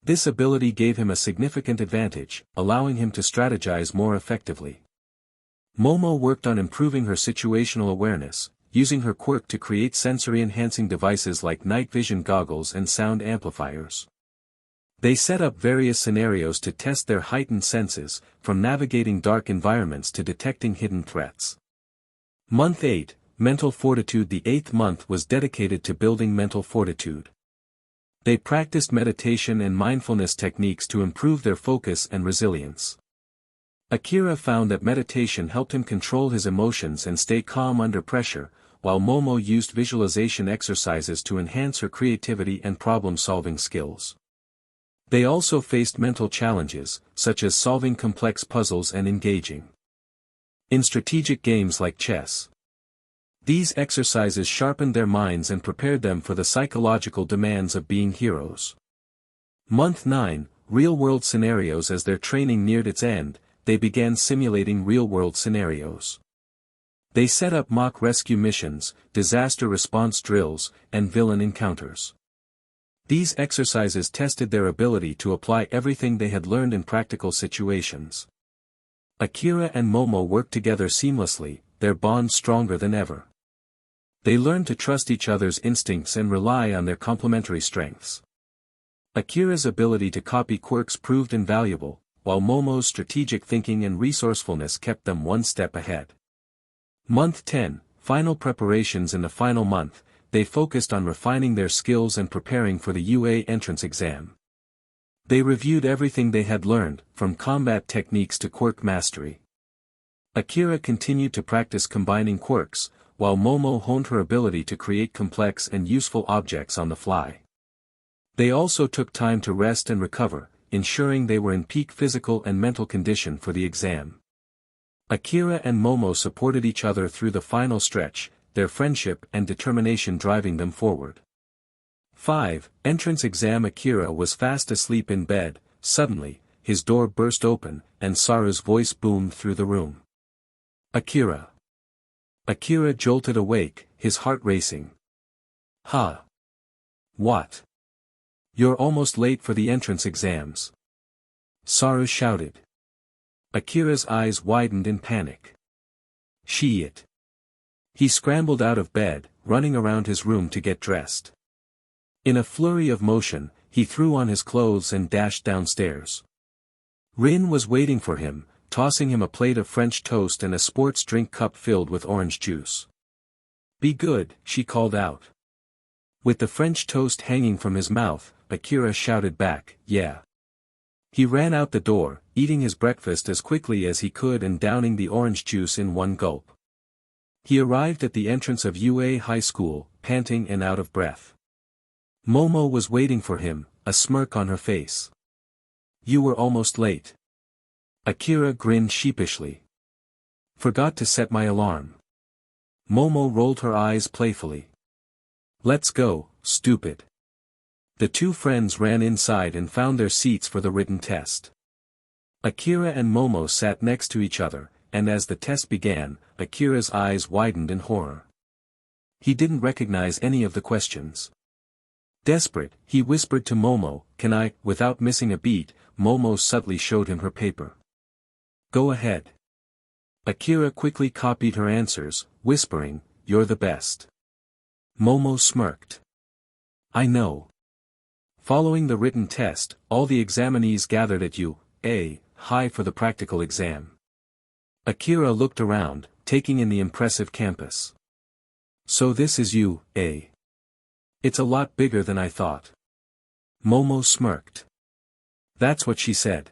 This ability gave him a significant advantage, allowing him to strategize more effectively. Momo worked on improving her situational awareness, using her quirk to create sensory-enhancing devices like night vision goggles and sound amplifiers. They set up various scenarios to test their heightened senses, from navigating dark environments to detecting hidden threats. Month 8, Mental Fortitude. The eighth month was dedicated to building mental fortitude. They practiced meditation and mindfulness techniques to improve their focus and resilience. Akira found that meditation helped him control his emotions and stay calm under pressure, while Momo used visualization exercises to enhance her creativity and problem-solving skills. They also faced mental challenges, such as solving complex puzzles and engaging in strategic games like chess. These exercises sharpened their minds and prepared them for the psychological demands of being heroes. Month 9, Real-world scenarios. As their training neared its end, they began simulating real-world scenarios. They set up mock rescue missions, disaster response drills, and villain encounters. These exercises tested their ability to apply everything they had learned in practical situations. Akira and Momo worked together seamlessly, their bond stronger than ever. They learned to trust each other's instincts and rely on their complementary strengths. Akira's ability to copy quirks proved invaluable, while Momo's strategic thinking and resourcefulness kept them one step ahead. Month 10, Final Preparations. In the final month, they focused on refining their skills and preparing for the UA entrance exam. They reviewed everything they had learned, from combat techniques to quirk mastery. Akira continued to practice combining quirks, while Momo honed her ability to create complex and useful objects on the fly. They also took time to rest and recover, ensuring they were in peak physical and mental condition for the exam. Akira and Momo supported each other through the final stretch, their friendship and determination driving them forward. 5. Entrance exam. Akira was fast asleep in bed. Suddenly, his door burst open, and Saru's voice boomed through the room. Akira. Akira jolted awake, his heart racing. Huh? What? You're almost late for the entrance exams. Saru shouted. Akira's eyes widened in panic. Shit. He scrambled out of bed, running around his room to get dressed. In a flurry of motion, he threw on his clothes and dashed downstairs. Rin was waiting for him, tossing him a plate of French toast and a sports drink cup filled with orange juice. Be good, she called out. With the French toast hanging from his mouth, Akira shouted back, yeah. He ran out the door, eating his breakfast as quickly as he could and downing the orange juice in one gulp. He arrived at the entrance of UA High School, panting and out of breath. Momo was waiting for him, a smirk on her face. You were almost late. Akira grinned sheepishly. Forgot to set my alarm. Momo rolled her eyes playfully. Let's go, stupid. The two friends ran inside and found their seats for the written test. Akira and Momo sat next to each other, and as the test began, Akira's eyes widened in horror. He didn't recognize any of the questions. Desperate, he whispered to Momo, "Can I?" Without missing a beat, Momo subtly showed him her paper. Go ahead. Akira quickly copied her answers, whispering, "You're the best." Momo smirked. I know. Following the written test, all the examinees gathered at UA High for the practical exam. Akira looked around, taking in the impressive campus. So this is UA. It's a lot bigger than I thought. Momo smirked. That's what she said.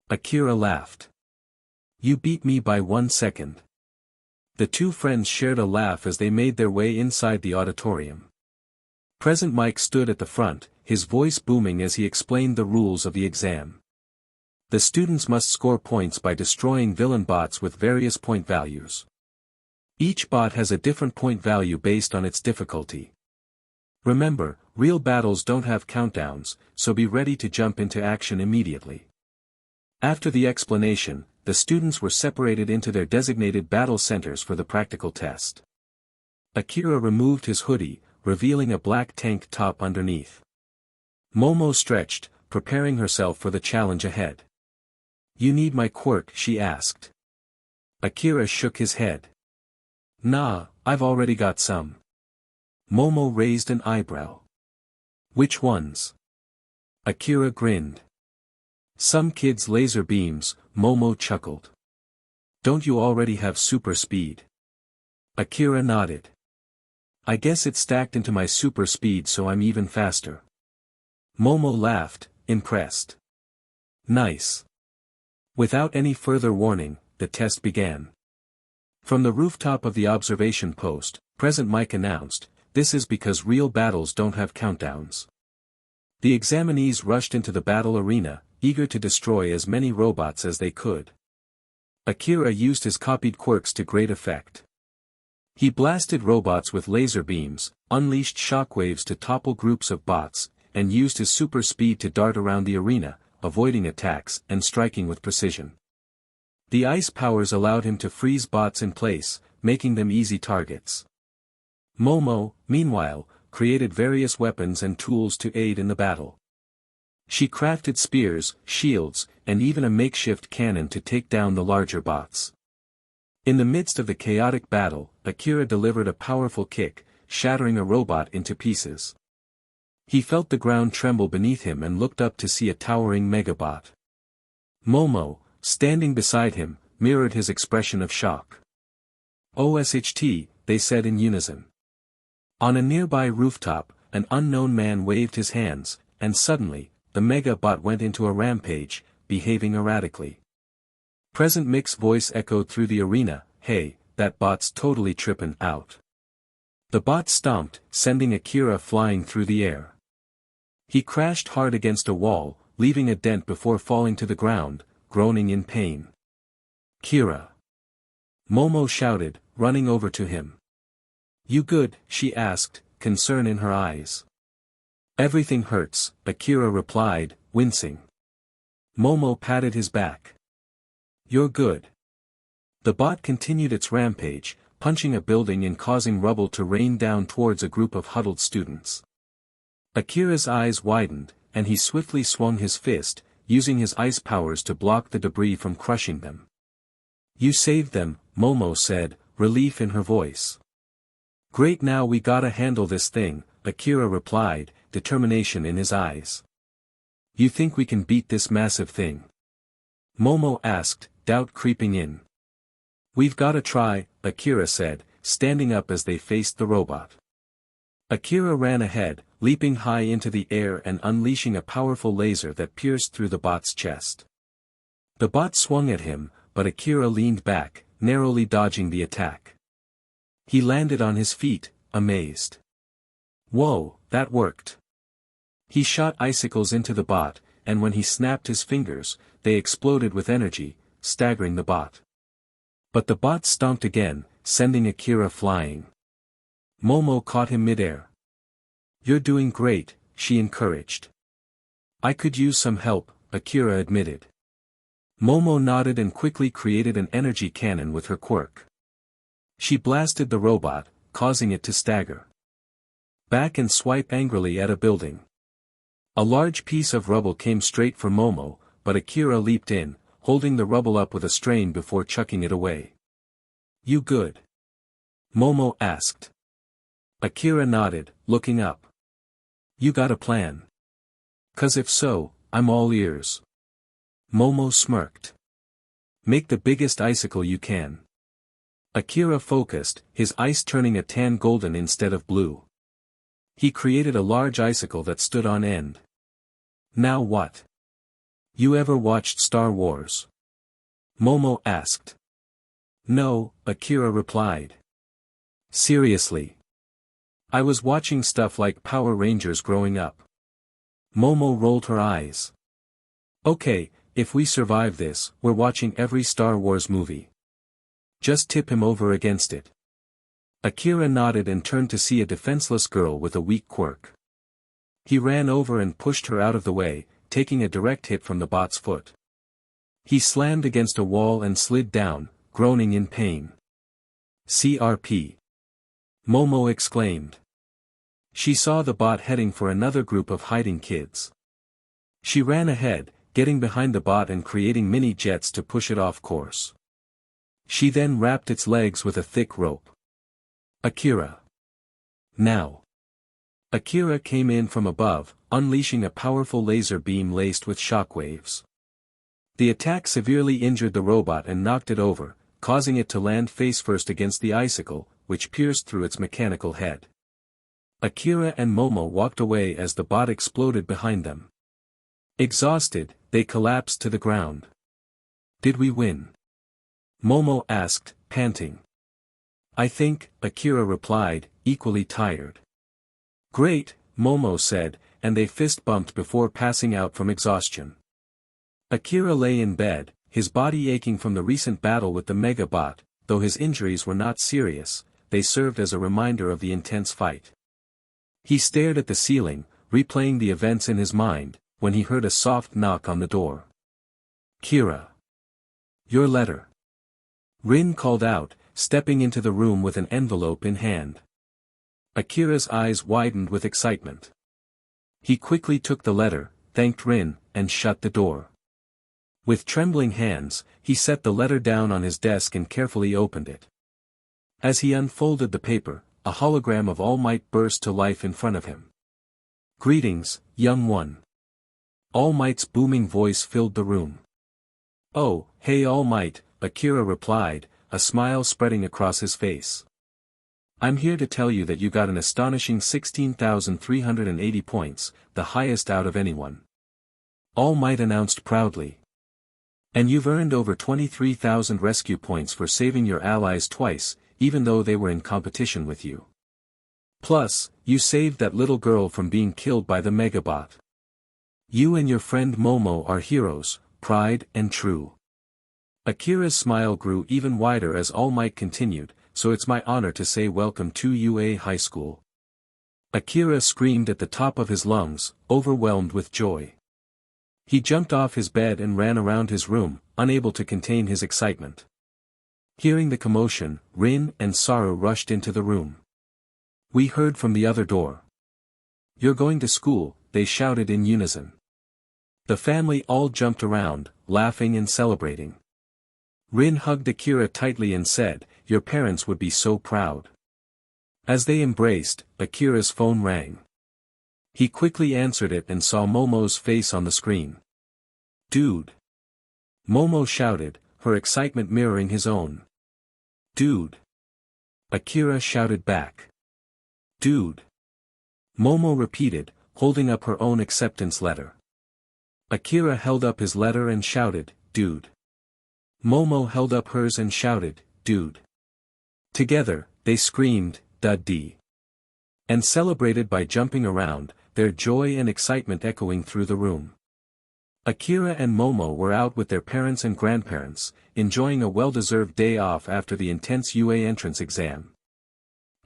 Akira laughed. You beat me by 1 second. The two friends shared a laugh as they made their way inside the auditorium. Present Mike stood at the front, his voice booming as he explained the rules of the exam. The students must score points by destroying villain bots with various point values. Each bot has a different point value based on its difficulty. Remember, real battles don't have countdowns, so be ready to jump into action immediately. After the explanation, the students were separated into their designated battle centers for the practical test. Akira removed his hoodie, revealing a black tank top underneath. Momo stretched, preparing herself for the challenge ahead. You need my quirk? She asked. Akira shook his head. Nah, I've already got some. Momo raised an eyebrow. Which ones? Akira grinned. Some kids' laser beams, Momo chuckled. Don't you already have super speed? Akira nodded. I guess it's stacked into my super speed so I'm even faster. Momo laughed, impressed. Nice. Without any further warning, the test began. From the rooftop of the observation post, Present Mike announced, this is because real battles don't have countdowns. The examinees rushed into the battle arena, eager to destroy as many robots as they could. Akira used his copied quirks to great effect. He blasted robots with laser beams, unleashed shockwaves to topple groups of bots, and used his super speed to dart around the arena, avoiding attacks and striking with precision. The ice powers allowed him to freeze bots in place, making them easy targets. Momo, meanwhile, created various weapons and tools to aid in the battle. She crafted spears, shields, and even a makeshift cannon to take down the larger bots. In the midst of the chaotic battle, Akira delivered a powerful kick, shattering a robot into pieces. He felt the ground tremble beneath him and looked up to see a towering megabot. Momo, standing beside him, mirrored his expression of shock. OSHT, they said in unison. On a nearby rooftop, an unknown man waved his hands, and suddenly, the megabot went into a rampage, behaving erratically. Present Mic's voice echoed through the arena, hey, that bot's totally trippin' out. The bot stomped, sending Akira flying through the air. He crashed hard against a wall, leaving a dent before falling to the ground, groaning in pain. Kira! Momo shouted, running over to him. You good? She asked, concern in her eyes. Everything hurts, Akira replied, wincing. Momo patted his back. You're good. The bot continued its rampage, punching a building and causing rubble to rain down towards a group of huddled students. Akira's eyes widened, and he swiftly swung his fist, using his ice powers to block the debris from crushing them. You saved them, Momo said, relief in her voice. Great, now we gotta handle this thing, Akira replied, determination in his eyes. You think we can beat this massive thing? Momo asked, doubt creeping in. We've gotta try, Akira said, standing up as they faced the robot. Akira ran ahead, leaping high into the air and unleashing a powerful laser that pierced through the bot's chest. The bot swung at him, but Akira leaned back, narrowly dodging the attack. He landed on his feet, amazed. Whoa, that worked. He shot icicles into the bot, and when he snapped his fingers, they exploded with energy, staggering the bot. But the bot stomped again, sending Akira flying. Momo caught him midair. You're doing great, she encouraged. I could use some help, Akira admitted. Momo nodded and quickly created an energy cannon with her quirk. She blasted the robot, causing it to stagger back and swipe angrily at a building. A large piece of rubble came straight for Momo, but Akira leaped in, holding the rubble up with a strain before chucking it away. You good? Momo asked. Akira nodded, looking up. You got a plan? 'Cause if so, I'm all ears. Momo smirked. Make the biggest icicle you can. Akira focused, his ice turning a tan golden instead of blue. He created a large icicle that stood on end. Now what? You ever watched Star Wars? Momo asked. No, Akira replied. Seriously. I was watching stuff like Power Rangers growing up. Momo rolled her eyes. Okay, if we survive this, we're watching every Star Wars movie. Just tip him over against it. Akira nodded and turned to see a defenseless girl with a weak quirk. He ran over and pushed her out of the way, taking a direct hit from the bot's foot. He slammed against a wall and slid down, groaning in pain. CRP. Momo exclaimed. She saw the bot heading for another group of hiding kids. She ran ahead, getting behind the bot and creating mini jets to push it off course. She then wrapped its legs with a thick rope. Akira. Now. Akira came in from above, unleashing a powerful laser beam laced with shockwaves. The attack severely injured the robot and knocked it over, causing it to land face-first against the icicle, which pierced through its mechanical head. Akira and Momo walked away as the bot exploded behind them. Exhausted, they collapsed to the ground. Did we win? Momo asked, panting. I think, Akira replied, equally tired. Great, Momo said, and they fist-bumped before passing out from exhaustion. Akira lay in bed, his body aching from the recent battle with the Megabot. Though his injuries were not serious, they served as a reminder of the intense fight. He stared at the ceiling, replaying the events in his mind, when he heard a soft knock on the door. Kira. Your letter. Rin called out, stepping into the room with an envelope in hand. Akira's eyes widened with excitement. He quickly took the letter, thanked Rin, and shut the door. With trembling hands, he set the letter down on his desk and carefully opened it. As he unfolded the paper, a hologram of All Might burst to life in front of him. Greetings, young one. All Might's booming voice filled the room. Oh, hey All Might, Akira replied, a smile spreading across his face. I'm here to tell you that you got an astonishing 16,380 points, the highest out of anyone. All Might announced proudly. And you've earned over 23,000 rescue points for saving your allies twice, even though they were in competition with you. Plus, you saved that little girl from being killed by the Megabot. You and your friend Momo are heroes, pride and true. Akira's smile grew even wider as All Might continued, so it's my honor to say welcome to UA High School. Akira screamed at the top of his lungs, overwhelmed with joy. He jumped off his bed and ran around his room, unable to contain his excitement. Hearing the commotion, Rin and Saru rushed into the room. We heard from the other door. You're going to school, they shouted in unison. The family all jumped around, laughing and celebrating. Rin hugged Akira tightly and said, "Your parents would be so proud." As they embraced, Akira's phone rang. He quickly answered it and saw Momo's face on the screen. "Dude!" Momo shouted, her excitement mirroring his own. "Dude!" Akira shouted back. "Dude!" Momo repeated, holding up her own acceptance letter. Akira held up his letter and shouted, "Dude!" Momo held up hers and shouted, "Dude!" Together, they screamed, "Da-dee!" and celebrated by jumping around, their joy and excitement echoing through the room. Akira and Momo were out with their parents and grandparents, enjoying a well-deserved day off after the intense UA entrance exam.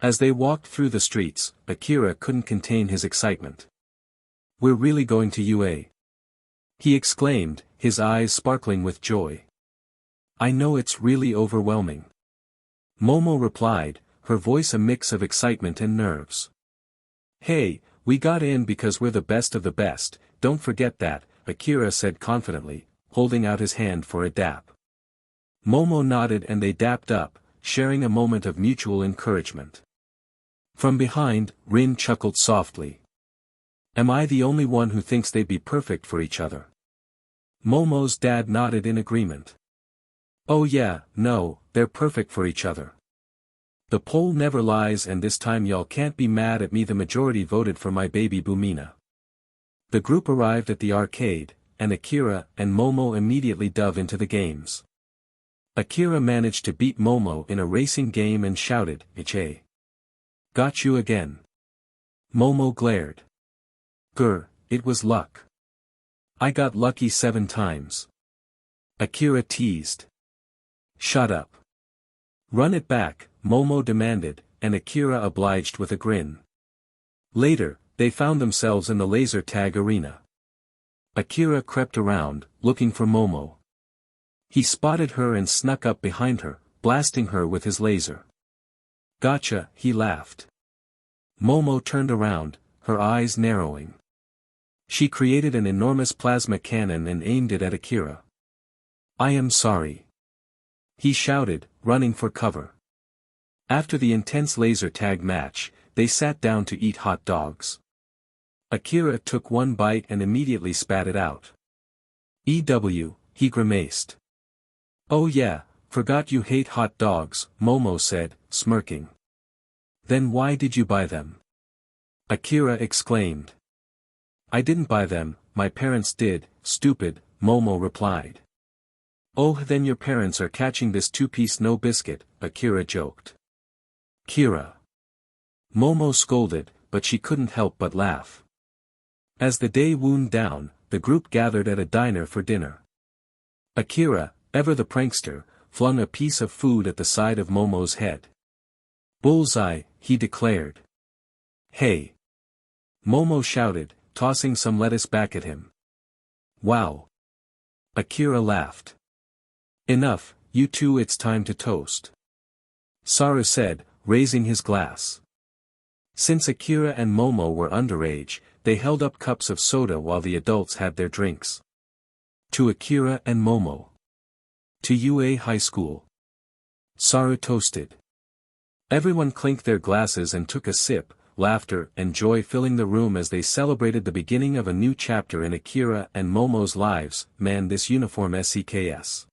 As they walked through the streets, Akira couldn't contain his excitement. "We're really going to UA!" he exclaimed, his eyes sparkling with joy. "I know it's really overwhelming." Momo replied, her voice a mix of excitement and nerves. "Hey, we got in because we're the best of the best, don't forget that," Akira said confidently, holding out his hand for a dap. Momo nodded and they dapped up, sharing a moment of mutual encouragement. From behind, Rin chuckled softly. "Am I the only one who thinks they'd be perfect for each other?" Momo's dad nodded in agreement. "Oh yeah, no, they're perfect for each other. The poll never lies and this time y'all can't be mad at me, the majority voted for my baby Bumina." The group arrived at the arcade, and Akira and Momo immediately dove into the games. Akira managed to beat Momo in a racing game and shouted, "Iche! Got you again." Momo glared. "Grr, it was luck. I got lucky 7 times." Akira teased. "Shut up. Run it back," Momo demanded, and Akira obliged with a grin. Later, they found themselves in the laser tag arena. Akira crept around, looking for Momo. He spotted her and snuck up behind her, blasting her with his laser. "Gotcha," he laughed. Momo turned around, her eyes narrowing. She created an enormous plasma cannon and aimed it at Akira. "I am sorry," he shouted, running for cover. After the intense laser tag match, they sat down to eat hot dogs. Akira took one bite and immediately spat it out. He grimaced. "Oh yeah, forgot you hate hot dogs," Momo said, smirking. "Then why did you buy them?" Akira exclaimed. "I didn't buy them, my parents did, stupid," Momo replied. "Oh, then your parents are catching this 2-piece no biscuit," Akira joked. "Kira." Momo scolded, but she couldn't help but laugh. As the day wound down, the group gathered at a diner for dinner. Akira, ever the prankster, flung a piece of food at the side of Momo's head. "Bullseye," he declared. "Hey!" Momo shouted, tossing some lettuce back at him. "Wow!" Akira laughed. "Enough, you two, it's time to toast," Saru said, raising his glass. Since Akira and Momo were underage, they held up cups of soda while the adults had their drinks. "To Akira and Momo. To UA High School." Saru toasted. Everyone clinked their glasses and took a sip, laughter and joy filling the room as they celebrated the beginning of a new chapter in Akira and Momo's lives. "Man, this uniform sucks,"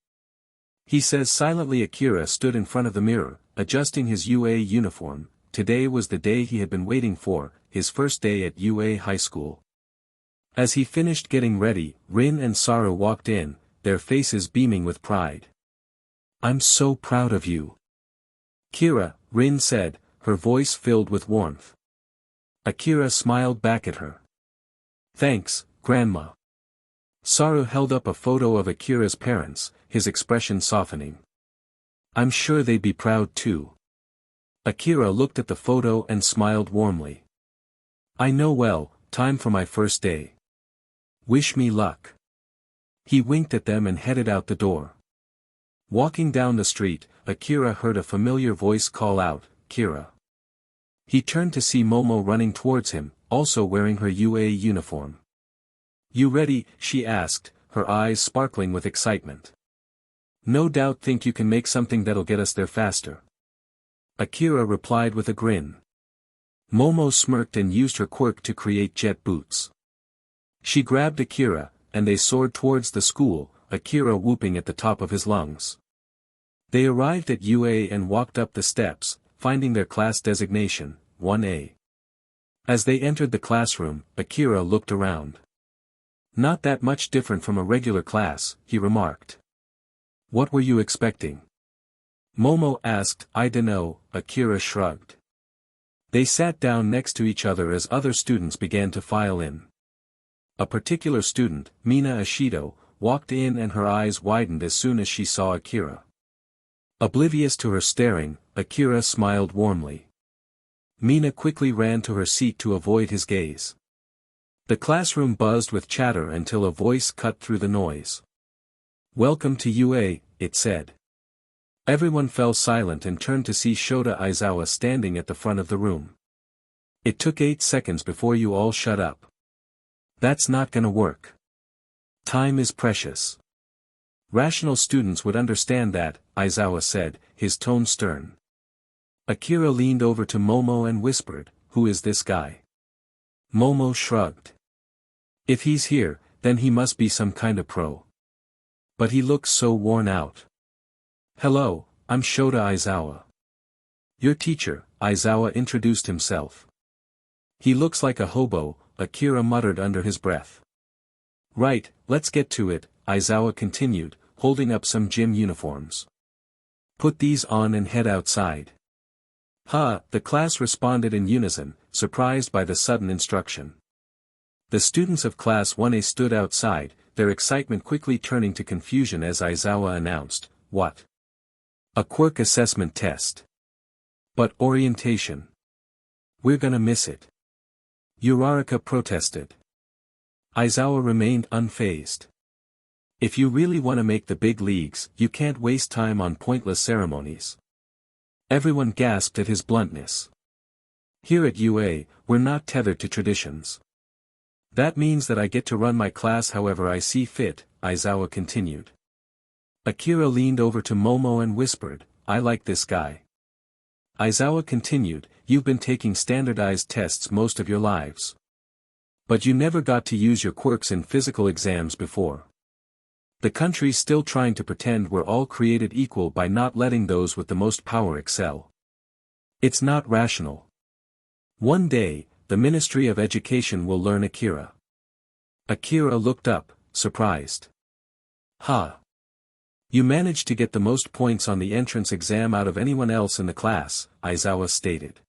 he says silently. Akira stood in front of the mirror, adjusting his UA uniform. Today was the day he had been waiting for, his first day at UA High School. As he finished getting ready, Rin and Saru walked in, their faces beaming with pride. "I'm so proud of you, Kira," Rin said, her voice filled with warmth. Akira smiled back at her. "Thanks, Grandma." Saru held up a photo of Akira's parents, his expression softening. I'm sure they'd be proud too. Akira looked at the photo and smiled warmly. I know well, time for my first day. Wish me luck. He winked at them and headed out the door. Walking down the street, Akira heard a familiar voice call out, Kira. He turned to see Momo running towards him, also wearing her UA uniform. You ready? She asked, her eyes sparkling with excitement. No doubt think you can make something that'll get us there faster. Akira replied with a grin. Momo smirked and used her quirk to create jet boots. She grabbed Akira, and they soared towards the school, Akira whooping at the top of his lungs. They arrived at UA and walked up the steps, finding their class designation, 1A. As they entered the classroom, Akira looked around. Not that much different from a regular class, he remarked. What were you expecting? Momo asked. I dunno, Akira shrugged. They sat down next to each other as other students began to file in. A particular student, Mina Ashido, walked in and her eyes widened as soon as she saw Akira. Oblivious to her staring, Akira smiled warmly. Mina quickly ran to her seat to avoid his gaze. The classroom buzzed with chatter until a voice cut through the noise. Welcome to UA, it said. Everyone fell silent and turned to see Shota Aizawa standing at the front of the room. It took 8 seconds before you all shut up. That's not gonna work. Time is precious. Rational students would understand that, Aizawa said, his tone stern. Akira leaned over to Momo and whispered, Who is this guy? Momo shrugged. If he's here, then he must be some kind of pro. But he looks so worn out. Hello, I'm Shota Aizawa. Your teacher, Aizawa introduced himself. He looks like a hobo, Akira muttered under his breath. Right, let's get to it, Aizawa continued, holding up some gym uniforms. Put these on and head outside. The class responded in unison, surprised by the sudden instruction. The students of Class 1A stood outside, their excitement quickly turning to confusion as Aizawa announced, What? A quirk assessment test. But orientation. We're gonna miss it. Uraraka protested. Aizawa remained unfazed. If you really want to make the big leagues, you can't waste time on pointless ceremonies. Everyone gasped at his bluntness. Here at UA, we're not tethered to traditions. That means that I get to run my class however I see fit, Aizawa continued. Akira leaned over to Momo and whispered, I like this guy. Aizawa continued, You've been taking standardized tests most of your lives. But you never got to use your quirks in physical exams before. The country's still trying to pretend we're all created equal by not letting those with the most power excel. It's not rational. One day, the Ministry of Education will learn Akira. Akira looked up, surprised. You managed to get the most points on the entrance exam out of anyone else in the class, Aizawa stated.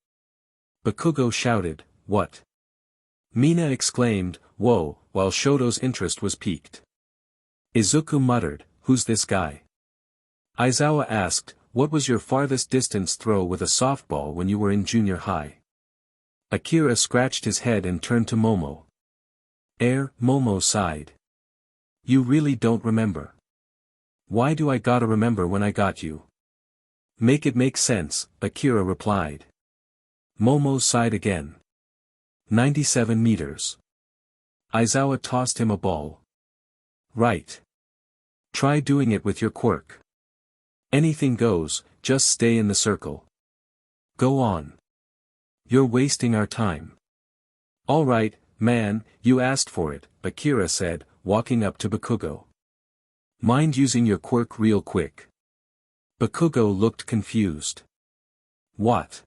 Bakugo shouted, What? Mina exclaimed, Whoa, while Shoto's interest was piqued. Izuku muttered, Who's this guy? Aizawa asked, What was your farthest distance throw with a softball when you were in junior high? Akira scratched his head and turned to Momo. Momo sighed. You really don't remember. Why do I gotta remember when I got you? Make it make sense, Akira replied. Momo sighed again. 97 meters. Aizawa tossed him a ball. Right. Try doing it with your quirk. Anything goes, just stay in the circle. Go on. You're wasting our time. All right, man, you asked for it, Akira said, walking up to Bakugo. Mind using your quirk real quick? Bakugo looked confused. What?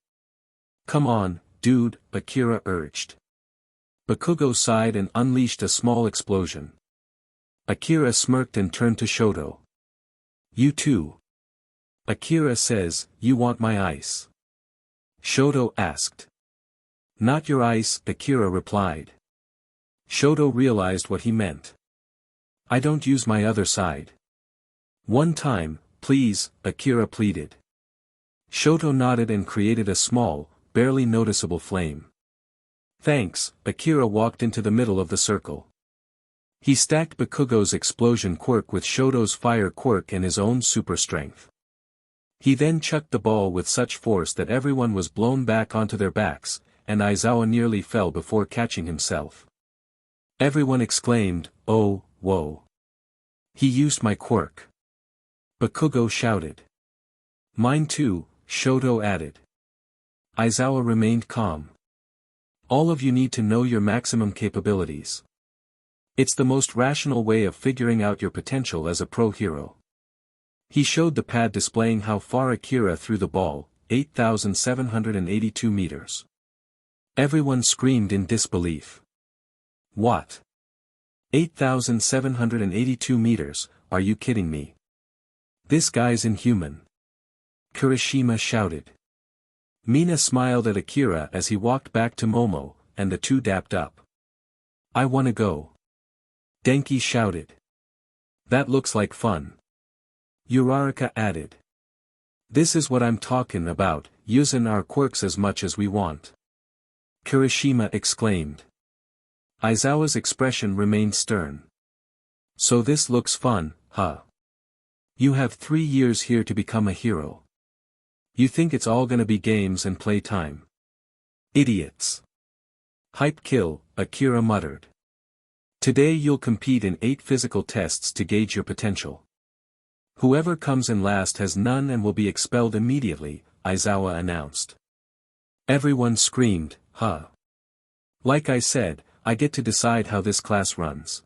Come on, dude, Akira urged. Bakugo sighed and unleashed a small explosion. Akira smirked and turned to Shoto. You too. Akira says, You want my ice? Shoto asked. Not your ice, Akira replied. Shoto realized what he meant. I don't use my other side. One time, please, Akira pleaded. Shoto nodded and created a small, barely noticeable flame. Thanks, Akira walked into the middle of the circle. He stacked Bakugo's explosion quirk with Shoto's fire quirk and his own super strength. He then chucked the ball with such force that everyone was blown back onto their backs, and Aizawa nearly fell before catching himself. Everyone exclaimed, "Oh, whoa. He used my quirk." Bakugo shouted. "Mine too," Shoto added. Aizawa remained calm. All of you need to know your maximum capabilities. It's the most rational way of figuring out your potential as a pro hero. He showed the pad displaying how far Akira threw the ball, 8,782 meters. Everyone screamed in disbelief. What? 8,782 meters, are you kidding me? This guy's inhuman. Kirishima shouted. Mina smiled at Akira as he walked back to Momo, and the two dapped up. I wanna go. Denki shouted. That looks like fun. Uraraka added. This is what I'm talking about, using our quirks as much as we want. Kirishima exclaimed. Aizawa's expression remained stern. So this looks fun, huh? You have 3 years here to become a hero. You think it's all gonna be games and play time? Idiots. Hype kill, Akira muttered. Today you'll compete in 8 physical tests to gauge your potential. Whoever comes in last has none and will be expelled immediately, Aizawa announced. Everyone screamed, huh? Like I said, I get to decide how this class runs.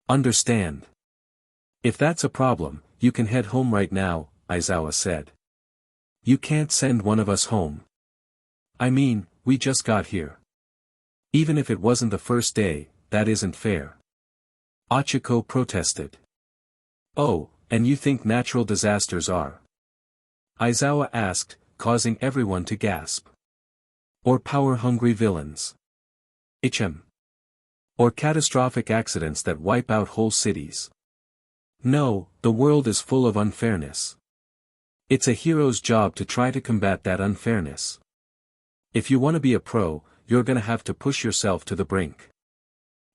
Understand. If that's a problem, you can head home right now, Aizawa said. You can't send one of us home. I mean, we just got here. Even if it wasn't the first day, that isn't fair. Ochiko protested. Oh, and you think natural disasters are? Aizawa asked, causing everyone to gasp. Or power-hungry villains. Or catastrophic accidents that wipe out whole cities. No, the world is full of unfairness. It's a hero's job to try to combat that unfairness. If you want to be a pro, you're gonna have to push yourself to the brink.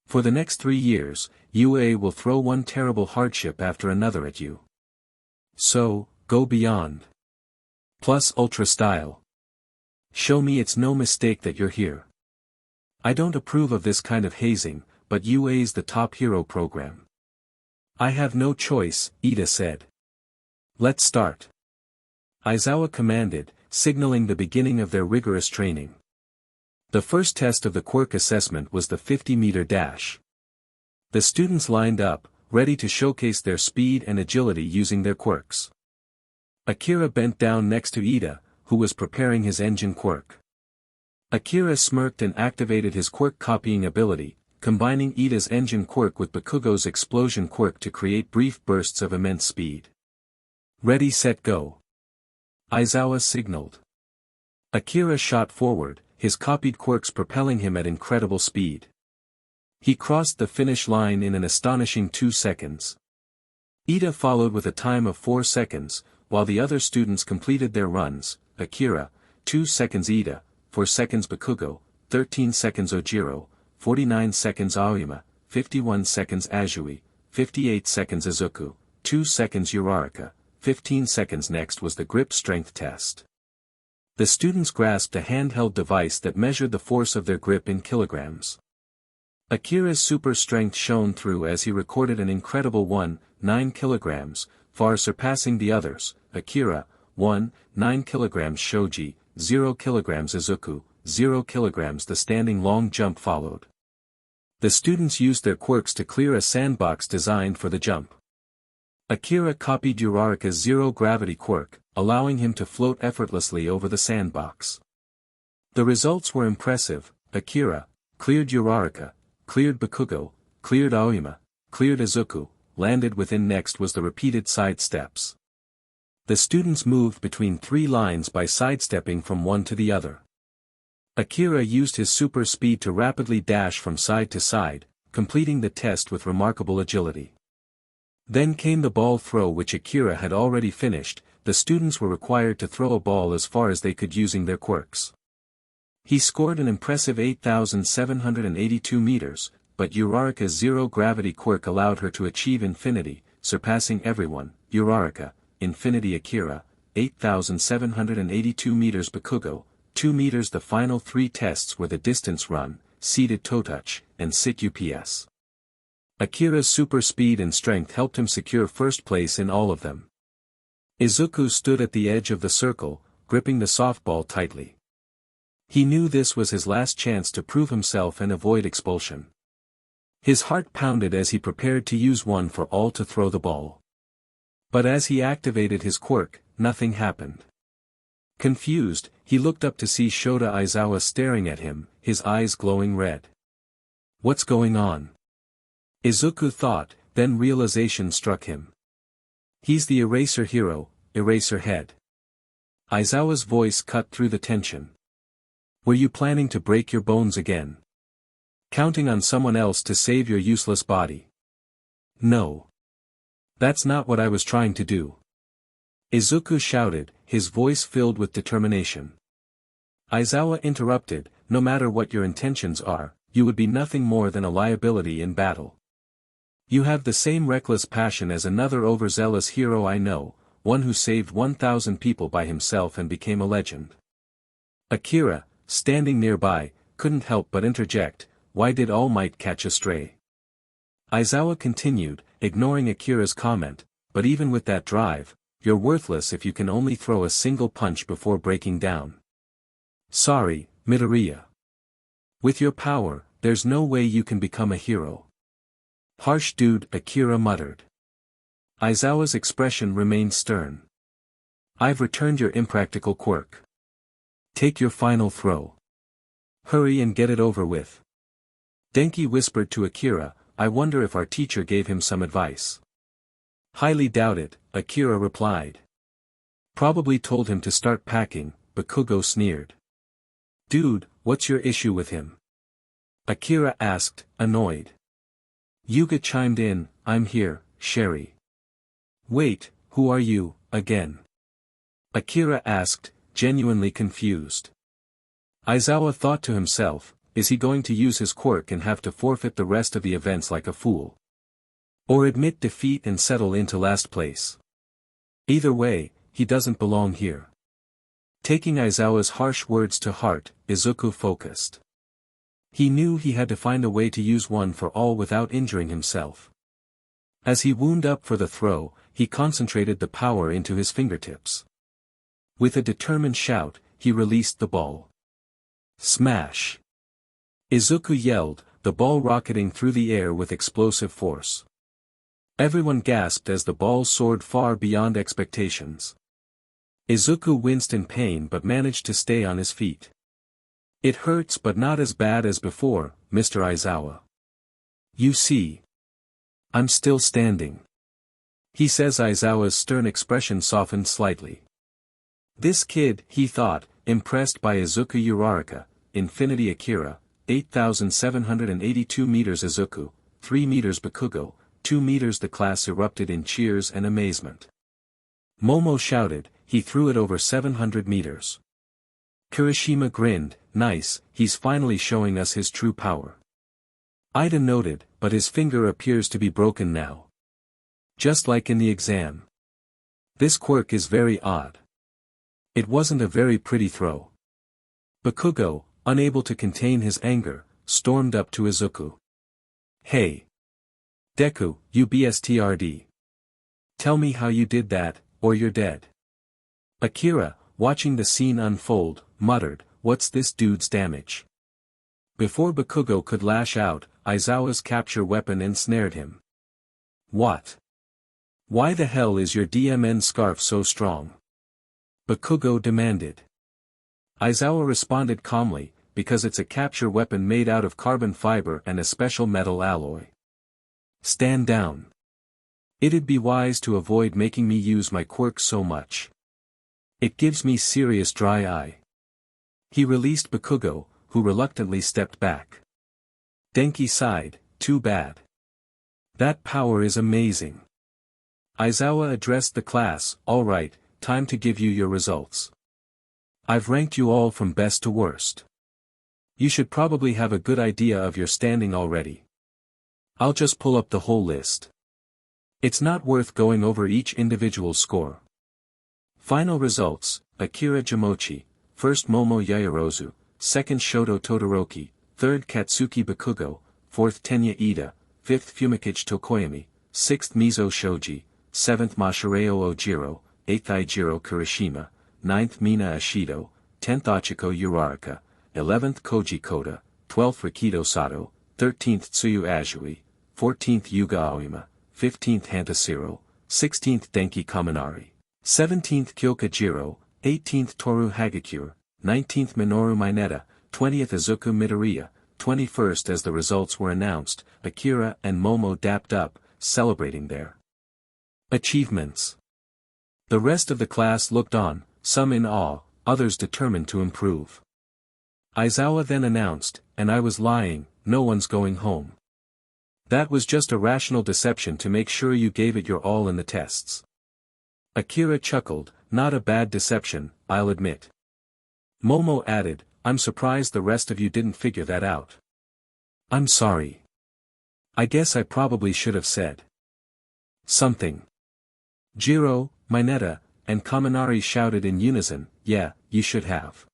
For the next 3 years, UA will throw one terrible hardship after another at you. So, go beyond. Plus ultra style. Show me it's no mistake that you're here. I don't approve of this kind of hazing, but UA's the top hero program. I have no choice, Ida said. Let's start. Aizawa commanded, signaling the beginning of their rigorous training. The first test of the quirk assessment was the 50-meter dash. The students lined up, ready to showcase their speed and agility using their quirks. Akira bent down next to Ida, who was preparing his engine quirk. Akira smirked and activated his quirk copying ability, combining Ida's engine quirk with Bakugo's explosion quirk to create brief bursts of immense speed. Ready set go. Aizawa signaled. Akira shot forward, his copied quirks propelling him at incredible speed. He crossed the finish line in an astonishing 2 seconds. Ida followed with a time of 4 seconds, while the other students completed their runs. Akira, 2 seconds Ida, 4 seconds Bakugo, 13 seconds Ojiro, 49 seconds Aoyama, 51 seconds Azui, 58 seconds Izuku, 2 seconds Uraraka, 15 seconds. Next was the grip strength test. The students grasped a handheld device that measured the force of their grip in kilograms. Akira's super strength shone through as he recorded an incredible 9 kilograms, far surpassing the others. Akira, 9 kilograms Shoji, 0 kilograms Izuku, 0 kilograms. The standing long jump followed. The students used their quirks to clear a sandbox designed for the jump. Akira copied Uraraka's zero-gravity quirk, allowing him to float effortlessly over the sandbox. The results were impressive. Akira cleared Uraraka, cleared Bakugo, cleared Aoyama, cleared Izuku, landed within. Next was the repeated side steps. The students moved between 3 lines by sidestepping from one to the other. Akira used his super speed to rapidly dash from side to side, completing the test with remarkable agility. Then came the ball throw which Akira had already finished. The students were required to throw a ball as far as they could using their quirks. He scored an impressive 8,782 meters, but Uraraka's zero-gravity quirk allowed her to achieve infinity, surpassing everyone. Uraraka, infinity Akira, 8,782 meters Bakugo, 2 meters. The final 3 tests were the distance run, seated toe touch, and sit UPS. Akira's super speed and strength helped him secure first place in all of them. Izuku stood at the edge of the circle, gripping the softball tightly. He knew this was his last chance to prove himself and avoid expulsion. His heart pounded as he prepared to use one for all to throw the ball. But as he activated his quirk, nothing happened. Confused, he looked up to see Shota Aizawa staring at him, his eyes glowing red. What's going on? Izuku thought, then realization struck him. He's the eraser hero, eraser head. Aizawa's voice cut through the tension. Were you planning to break your bones again? Counting on someone else to save your useless body? No. That's not what I was trying to do. Izuku shouted, his voice filled with determination. Aizawa interrupted, no matter what your intentions are, you would be nothing more than a liability in battle. You have the same reckless passion as another overzealous hero I know, one who saved 1,000 people by himself and became a legend. Akira, standing nearby, couldn't help but interject, why did All Might catch a stray? Aizawa continued, ignoring Akira's comment, but even with that drive, you're worthless if you can only throw a single punch before breaking down. Sorry, Midoriya. With your power, there's no way you can become a hero. Harsh dude, Akira muttered. Aizawa's expression remained stern. I've returned your impractical quirk. Take your final throw. Hurry and get it over with. Denki whispered to Akira, I wonder if our teacher gave him some advice. Highly doubt it, Akira replied. Probably told him to start packing, Bakugo sneered. Dude, what's your issue with him? Akira asked, annoyed. Yuga chimed in, I'm here, Sherry. Wait, who are you, again? Akira asked, genuinely confused. Aizawa thought to himself, is he going to use his quirk and have to forfeit the rest of the events like a fool? Or admit defeat and settle into last place? Either way, he doesn't belong here. Taking Aizawa's harsh words to heart, Izuku focused. He knew he had to find a way to use one for all without injuring himself. As he wound up for the throw, he concentrated the power into his fingertips. With a determined shout, he released the ball. Smash! Izuku yelled, the ball rocketing through the air with explosive force. Everyone gasped as the ball soared far beyond expectations. Izuku winced in pain but managed to stay on his feet. It hurts but not as bad as before, Mr. Aizawa. You see. I'm still standing. He says. Aizawa's stern expression softened slightly. This kid, he thought, impressed by Izuku Uraraka, Infinity Akira, 8,782 meters Izuku, 3 meters Bakugo, 2 meters. The class erupted in cheers and amazement. Momo shouted, he threw it over 700 meters. Kirishima grinned, nice, he's finally showing us his true power. Ida noted, but his finger appears to be broken now. Just like in the exam. This quirk is very odd. It wasn't a very pretty throw. Bakugo, unable to contain his anger, stormed up to Izuku. Hey! Deku, you bstrd. Tell me how you did that, or you're dead. Akira, watching the scene unfold, muttered, what's this dude's damage? Before Bakugo could lash out, Aizawa's capture weapon ensnared him. What? Why the hell is your DMN scarf so strong? Bakugo demanded. Aizawa responded calmly, because it's a capture weapon made out of carbon fiber and a special metal alloy. Stand down. It'd be wise to avoid making me use my quirk so much. It gives me serious dry eye. He released Bakugo, who reluctantly stepped back. Denki sighed, too bad. That power is amazing. Aizawa addressed the class. All right, time to give you your results. I've ranked you all from best to worst. You should probably have a good idea of your standing already. I'll just pull up the whole list. It's not worth going over each individual score. Final results: Akira Jomochi, 1st Momo Yaoyorozu, 2nd Shoto Todoroki, 3rd Katsuki Bakugo, 4th Tenya Ida, 5th Fumikage Tokoyami, 6th Mizo Shoji, 7th Mashireo Ojiro, 8th Ijiro Kirishima, 9th Mina Ashido, 10th Ochiko Uraraka, 11th Koji Koda, 12th Rikido Sato, 13th Tsuyu Azui, 14th Yuga Aoyama, 15th Hantasiro, 16th Denki Kaminari, 17th Kyoka Jiro, 18th Toru Hagakure, 19th Minoru Mineta, 20th Izuku Midoriya, 21st. As the results were announced, Akira and Momo dapped up, celebrating their achievements. The rest of the class looked on, some in awe, others determined to improve. Aizawa then announced, and I was lying, no one's going home. That was just a rational deception to make sure you gave it your all in the tests. Akira chuckled, not a bad deception, I'll admit. Momo added, I'm surprised the rest of you didn't figure that out. I'm sorry. I guess I probably should have said something. Jiro, Mineta, and Kaminari shouted in unison, yeah, you should have.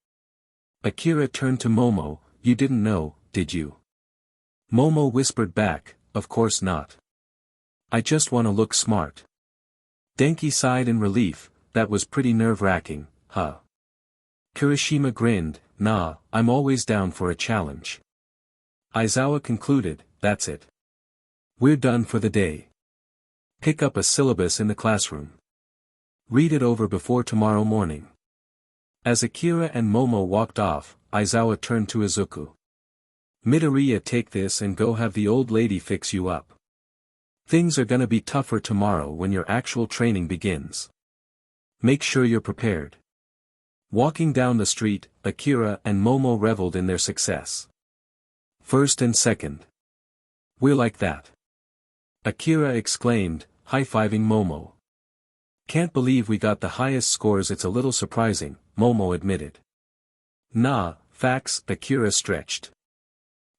Akira turned to Momo, you didn't know, did you? Momo whispered back, of course not. I just want to look smart. Denki sighed in relief, that was pretty nerve-wracking, huh? Kirishima grinned, nah, I'm always down for a challenge. Aizawa concluded, that's it. We're done for the day. Pick up a syllabus in the classroom. Read it over before tomorrow morning. As Akira and Momo walked off, Aizawa turned to Izuku. Midoriya, take this and go have the old lady fix you up. Things are gonna be tougher tomorrow when your actual training begins. Make sure you're prepared. Walking down the street, Akira and Momo reveled in their success. First and second. We're like that. Akira exclaimed, high-fiving Momo. Can't believe we got the highest scores. It's a little surprising, Momo admitted. Nah, facts, Akira stretched.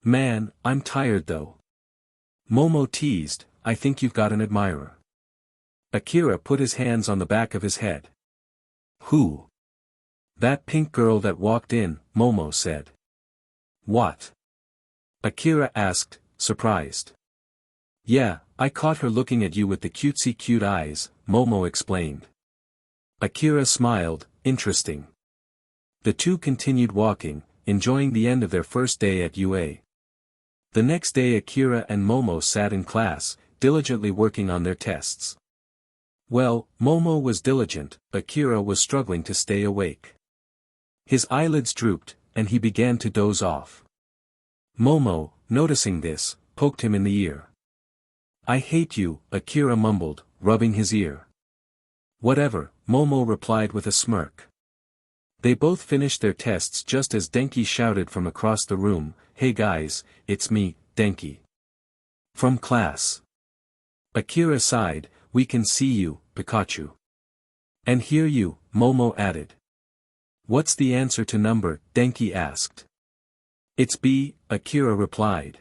Man, I'm tired though. Momo teased, I think you've got an admirer. Akira put his hands on the back of his head. Who? That pink girl that walked in, Momo said. What? Akira asked, surprised. Yeah, I caught her looking at you with the cutesy cute eyes, Momo explained. Akira smiled, interesting. The two continued walking, enjoying the end of their first day at UA. The next day Akira and Momo sat in class, diligently working on their tests. Well, Momo was diligent, Akira was struggling to stay awake. His eyelids drooped, and he began to doze off. Momo, noticing this, poked him in the ear. I hate you, Akira mumbled, rubbing his ear. Whatever, Momo replied with a smirk. They both finished their tests just as Denki shouted from across the room, hey guys, it's me, Denki. From class. Akira sighed, we can see you, Pikachu. And hear you, Momo added. What's the answer to number, Denki asked. It's B, Akira replied.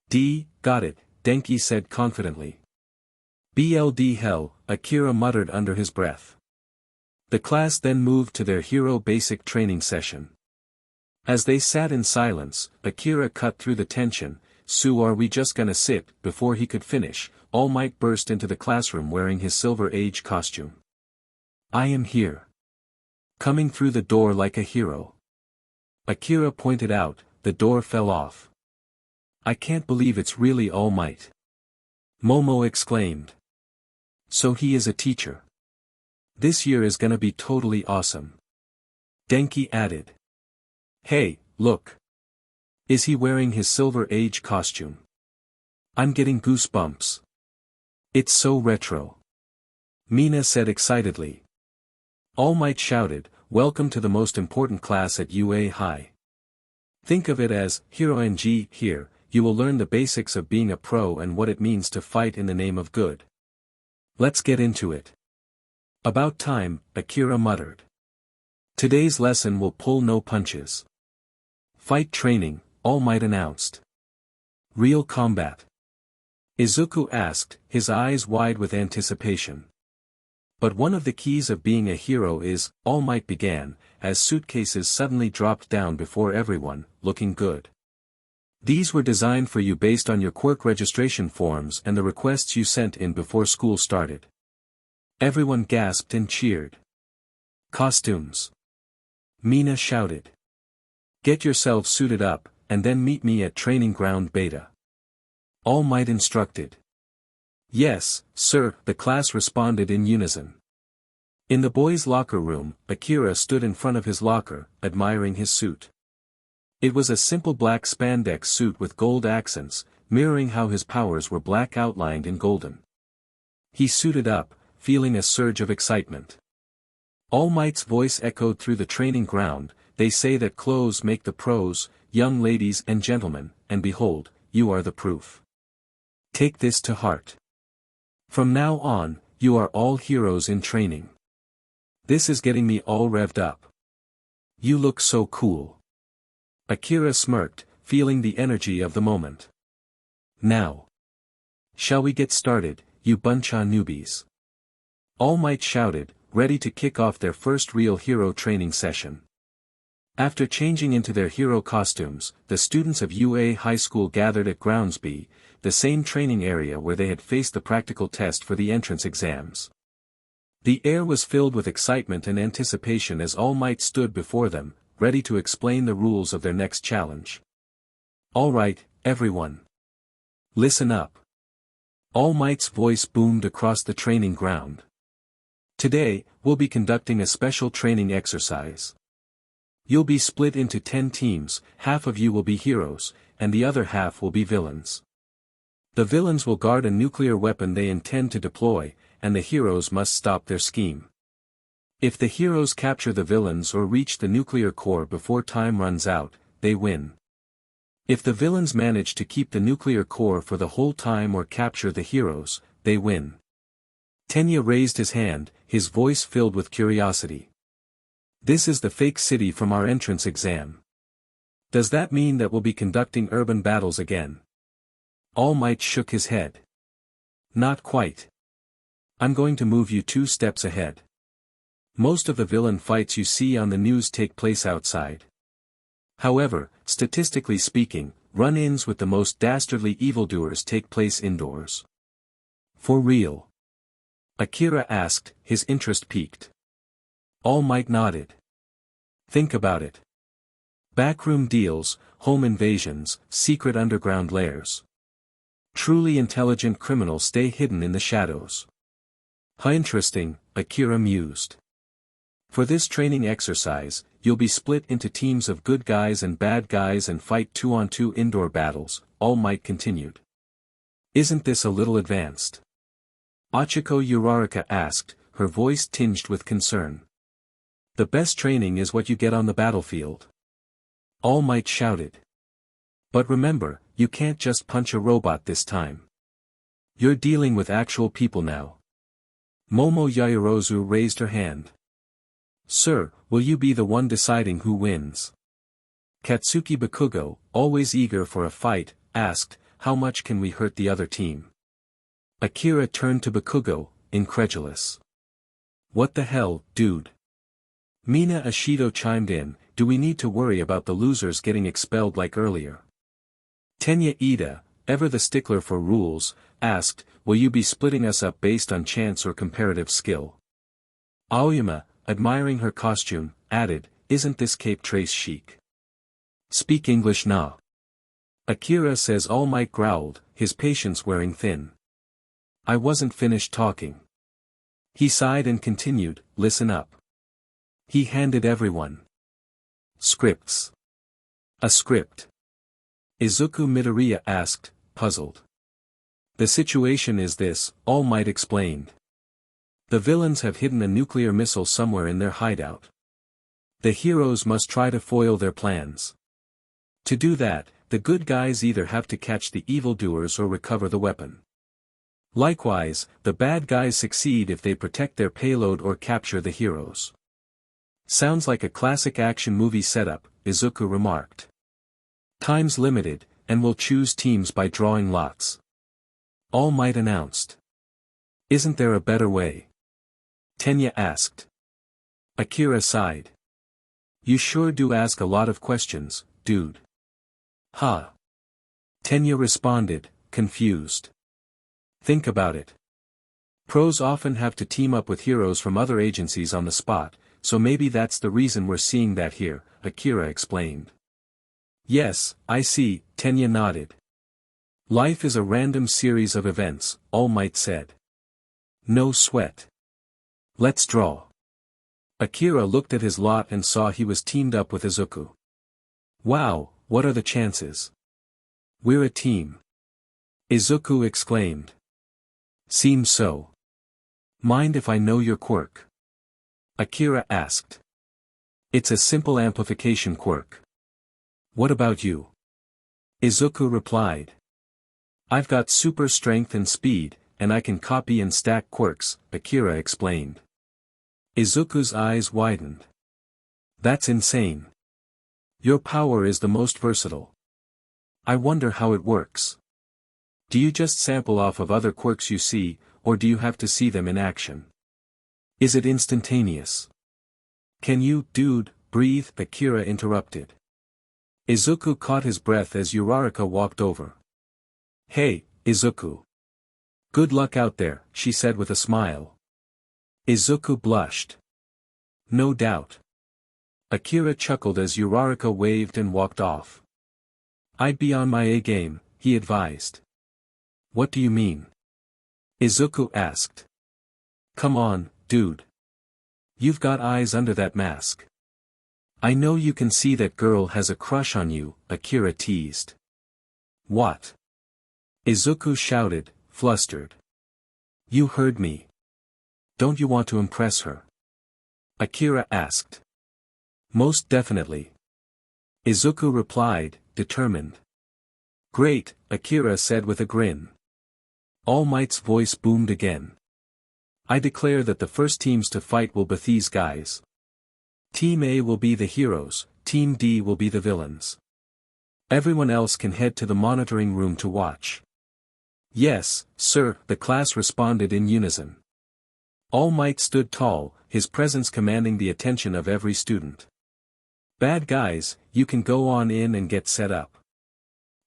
D, got it, Denki said confidently. BLD hell, Akira muttered under his breath. The class then moved to their hero basic training session. As they sat in silence, Akira cut through the tension, so are we just gonna sit? Before he could finish, All Might burst into the classroom wearing his Silver Age costume. I am here. Coming through the door like a hero. Akira pointed out, the door fell off. I can't believe it's really All Might. Momo exclaimed. So he is a teacher. This year is gonna be totally awesome. Denki added. Hey, look. Is he wearing his Silver Age costume? I'm getting goosebumps. It's so retro. Mina said excitedly. All Might shouted, welcome to the most important class at UA High. Think of it as, Hero-NG, here, you will learn the basics of being a pro and what it means to fight in the name of good. Let's get into it. About time, Akira muttered. Today's lesson will pull no punches. Fight training, All Might announced. Real combat? Izuku asked, his eyes wide with anticipation. But one of the keys of being a hero is, All Might began, as suitcases suddenly dropped down before everyone, looking good. These were designed for you based on your quirk registration forms and the requests you sent in before school started. Everyone gasped and cheered. Costumes. Mina shouted. Get yourselves suited up, and then meet me at Training Ground Beta. All Might instructed. Yes, sir, the class responded in unison. In the boys' locker room, Akira stood in front of his locker, admiring his suit. It was a simple black spandex suit with gold accents, mirroring how his powers were black outlined in golden. He suited up, feeling a surge of excitement. All Might's voice echoed through the training ground, they say that clothes make the pros, young ladies and gentlemen, and behold, you are the proof. Take this to heart. From now on, you are all heroes in training. This is getting me all revved up. You look so cool. Akira smirked, feeling the energy of the moment. Now. Shall we get started, you bunch of newbies? All Might shouted, ready to kick off their first real hero training session. After changing into their hero costumes, the students of UA High School gathered at Grounds B, the same training area where they had faced the practical test for the entrance exams. The air was filled with excitement and anticipation as All Might stood before them, ready to explain the rules of their next challenge. All right, everyone. Listen up. All Might's voice boomed across the training ground. Today, we'll be conducting a special training exercise. You'll be split into 10 teams, half of you will be heroes, and the other half will be villains. The villains will guard a nuclear weapon they intend to deploy, and the heroes must stop their scheme. If the heroes capture the villains or reach the nuclear core before time runs out, they win. If the villains manage to keep the nuclear core for the whole time or capture the heroes, they win. Tenya raised his hand, his voice filled with curiosity. This is the fake city from our entrance exam. Does that mean that we'll be conducting urban battles again? All Might shook his head. Not quite. I'm going to move you 2 steps ahead. Most of the villain fights you see on the news take place outside. However, statistically speaking, run-ins with the most dastardly evildoers take place indoors. For real? Akira asked, his interest piqued. All Might nodded. Think about it. Backroom deals, home invasions, secret underground lairs. Truly intelligent criminals stay hidden in the shadows. How interesting, Akira mused. For this training exercise, you'll be split into teams of good guys and bad guys and fight 2-on-2 indoor battles, All Might continued. Isn't this a little advanced? Achiko Uraraka asked, her voice tinged with concern. The best training is what you get on the battlefield. All Might shouted. But remember, you can't just punch a robot this time. You're dealing with actual people now. Momo Yaoyorozu raised her hand. Sir, will you be the one deciding who wins? Katsuki Bakugo, always eager for a fight, asked, how much can we hurt the other team? Akira turned to Bakugo, incredulous. What the hell, dude? Mina Ashido chimed in, do we need to worry about the losers getting expelled like earlier? Tenya Ida, ever the stickler for rules, asked, will you be splitting us up based on chance or comparative skill? Aoyama, admiring her costume, added, isn't this cape trace chic? Speak English na. Akira says All Might growled, his patience wearing thin. I wasn't finished talking. He sighed and continued, listen up. He handed everyone scripts. A script. Izuku Midoriya asked, puzzled. The situation is this, All Might explained. The villains have hidden a nuclear missile somewhere in their hideout. The heroes must try to foil their plans. To do that, the good guys either have to catch the evildoers or recover the weapon. Likewise, the bad guys succeed if they protect their payload or capture the heroes. Sounds like a classic action movie setup, Izuku remarked. Time's limited, and we'll choose teams by drawing lots. All Might announced. Isn't there a better way? Tenya asked. Akira sighed. You sure do ask a lot of questions, dude. Huh. Tenya responded, confused. Think about it. Pros often have to team up with heroes from other agencies on the spot, so maybe that's the reason we're seeing that here, Akira explained. Yes, I see, Tenya nodded. Life is a random series of events, All Might said. No sweat. Let's draw. Akira looked at his lot and saw he was teamed up with Izuku. Wow, what are the chances? We're a team. Izuku exclaimed. Seems so. Mind if I know your quirk? Akira asked. It's a simple amplification quirk. What about you? Izuku replied. I've got super strength and speed, and I can copy and stack quirks, Akira explained. Izuku's eyes widened. That's insane. Your power is the most versatile. I wonder how it works. Do you just sample off of other quirks you see, or do you have to see them in action? Is it instantaneous? Can you, dude, breathe? Akira interrupted. Izuku caught his breath as Uraraka walked over. Hey, Izuku. Good luck out there, she said with a smile. Izuku blushed. No doubt. Akira chuckled as Uraraka waved and walked off. I'd be on my A game, he advised. What do you mean? Izuku asked. Come on, dude. You've got eyes under that mask. I know you can see that girl has a crush on you, Akira teased. What? Izuku shouted, flustered. You heard me. Don't you want to impress her? Akira asked. Most definitely. Izuku replied, determined. Great, Akira said with a grin. All Might's voice boomed again. I declare that the first teams to fight will be these guys. Team A will be the heroes, Team D will be the villains. Everyone else can head to the monitoring room to watch. Yes, sir, the class responded in unison. All Might stood tall, his presence commanding the attention of every student. Bad guys, you can go on in and get set up.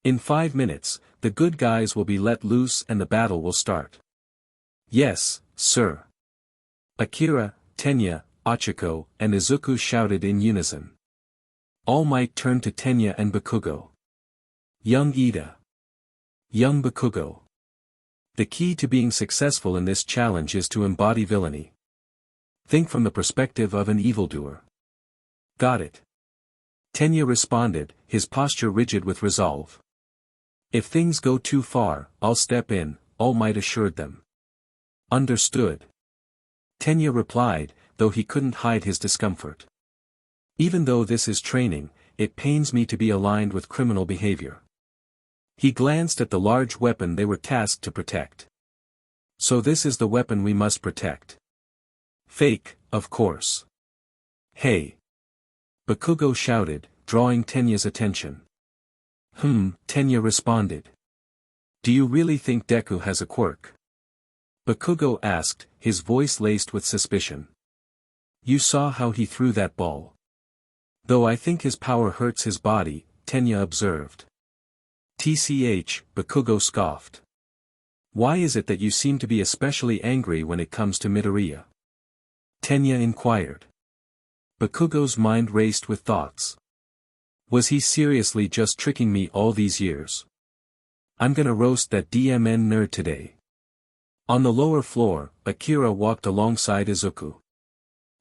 In 5 minutes, the good guys will be let loose and the battle will start. Yes, sir. Akira, Tenya, Ochiko, and Izuku shouted in unison. All Might turned to Tenya and Bakugo. Young Ida. Young Bakugo. The key to being successful in this challenge is to embody villainy. Think from the perspective of an evildoer. Got it. Tenya responded, his posture rigid with resolve. If things go too far, I'll step in, All Might assured them. Understood. Tenya replied, though he couldn't hide his discomfort. Even though this is training, it pains me to be aligned with criminal behavior. He glanced at the large weapon they were tasked to protect. So this is the weapon we must protect. Fake, of course. Hey. Bakugo shouted, drawing Tenya's attention. Tenya responded. Do you really think Deku has a quirk? Bakugo asked, his voice laced with suspicion. You saw how he threw that ball. Though I think his power hurts his body, Tenya observed. TCH, Bakugo scoffed. Why is it that you seem to be especially angry when it comes to Midoriya? Tenya inquired. Bakugo's mind raced with thoughts. Was he seriously just tricking me all these years? I'm gonna roast that DMN nerd today. On the lower floor, Akira walked alongside Izuku.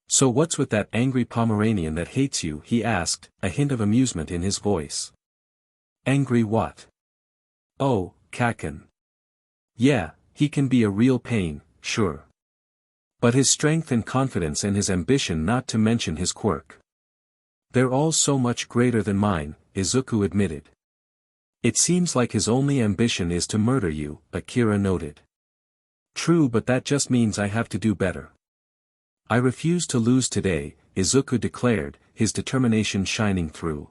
So what's with that angry Pomeranian that hates you? He asked, a hint of amusement in his voice. Angry what? Oh, Kaken. Yeah, he can be a real pain, sure. But his strength and confidence and his ambition, not to mention his quirk. They're all so much greater than mine, Izuku admitted. It seems like his only ambition is to murder you, Akira noted. True, but that just means I have to do better. I refuse to lose today, Izuku declared, his determination shining through.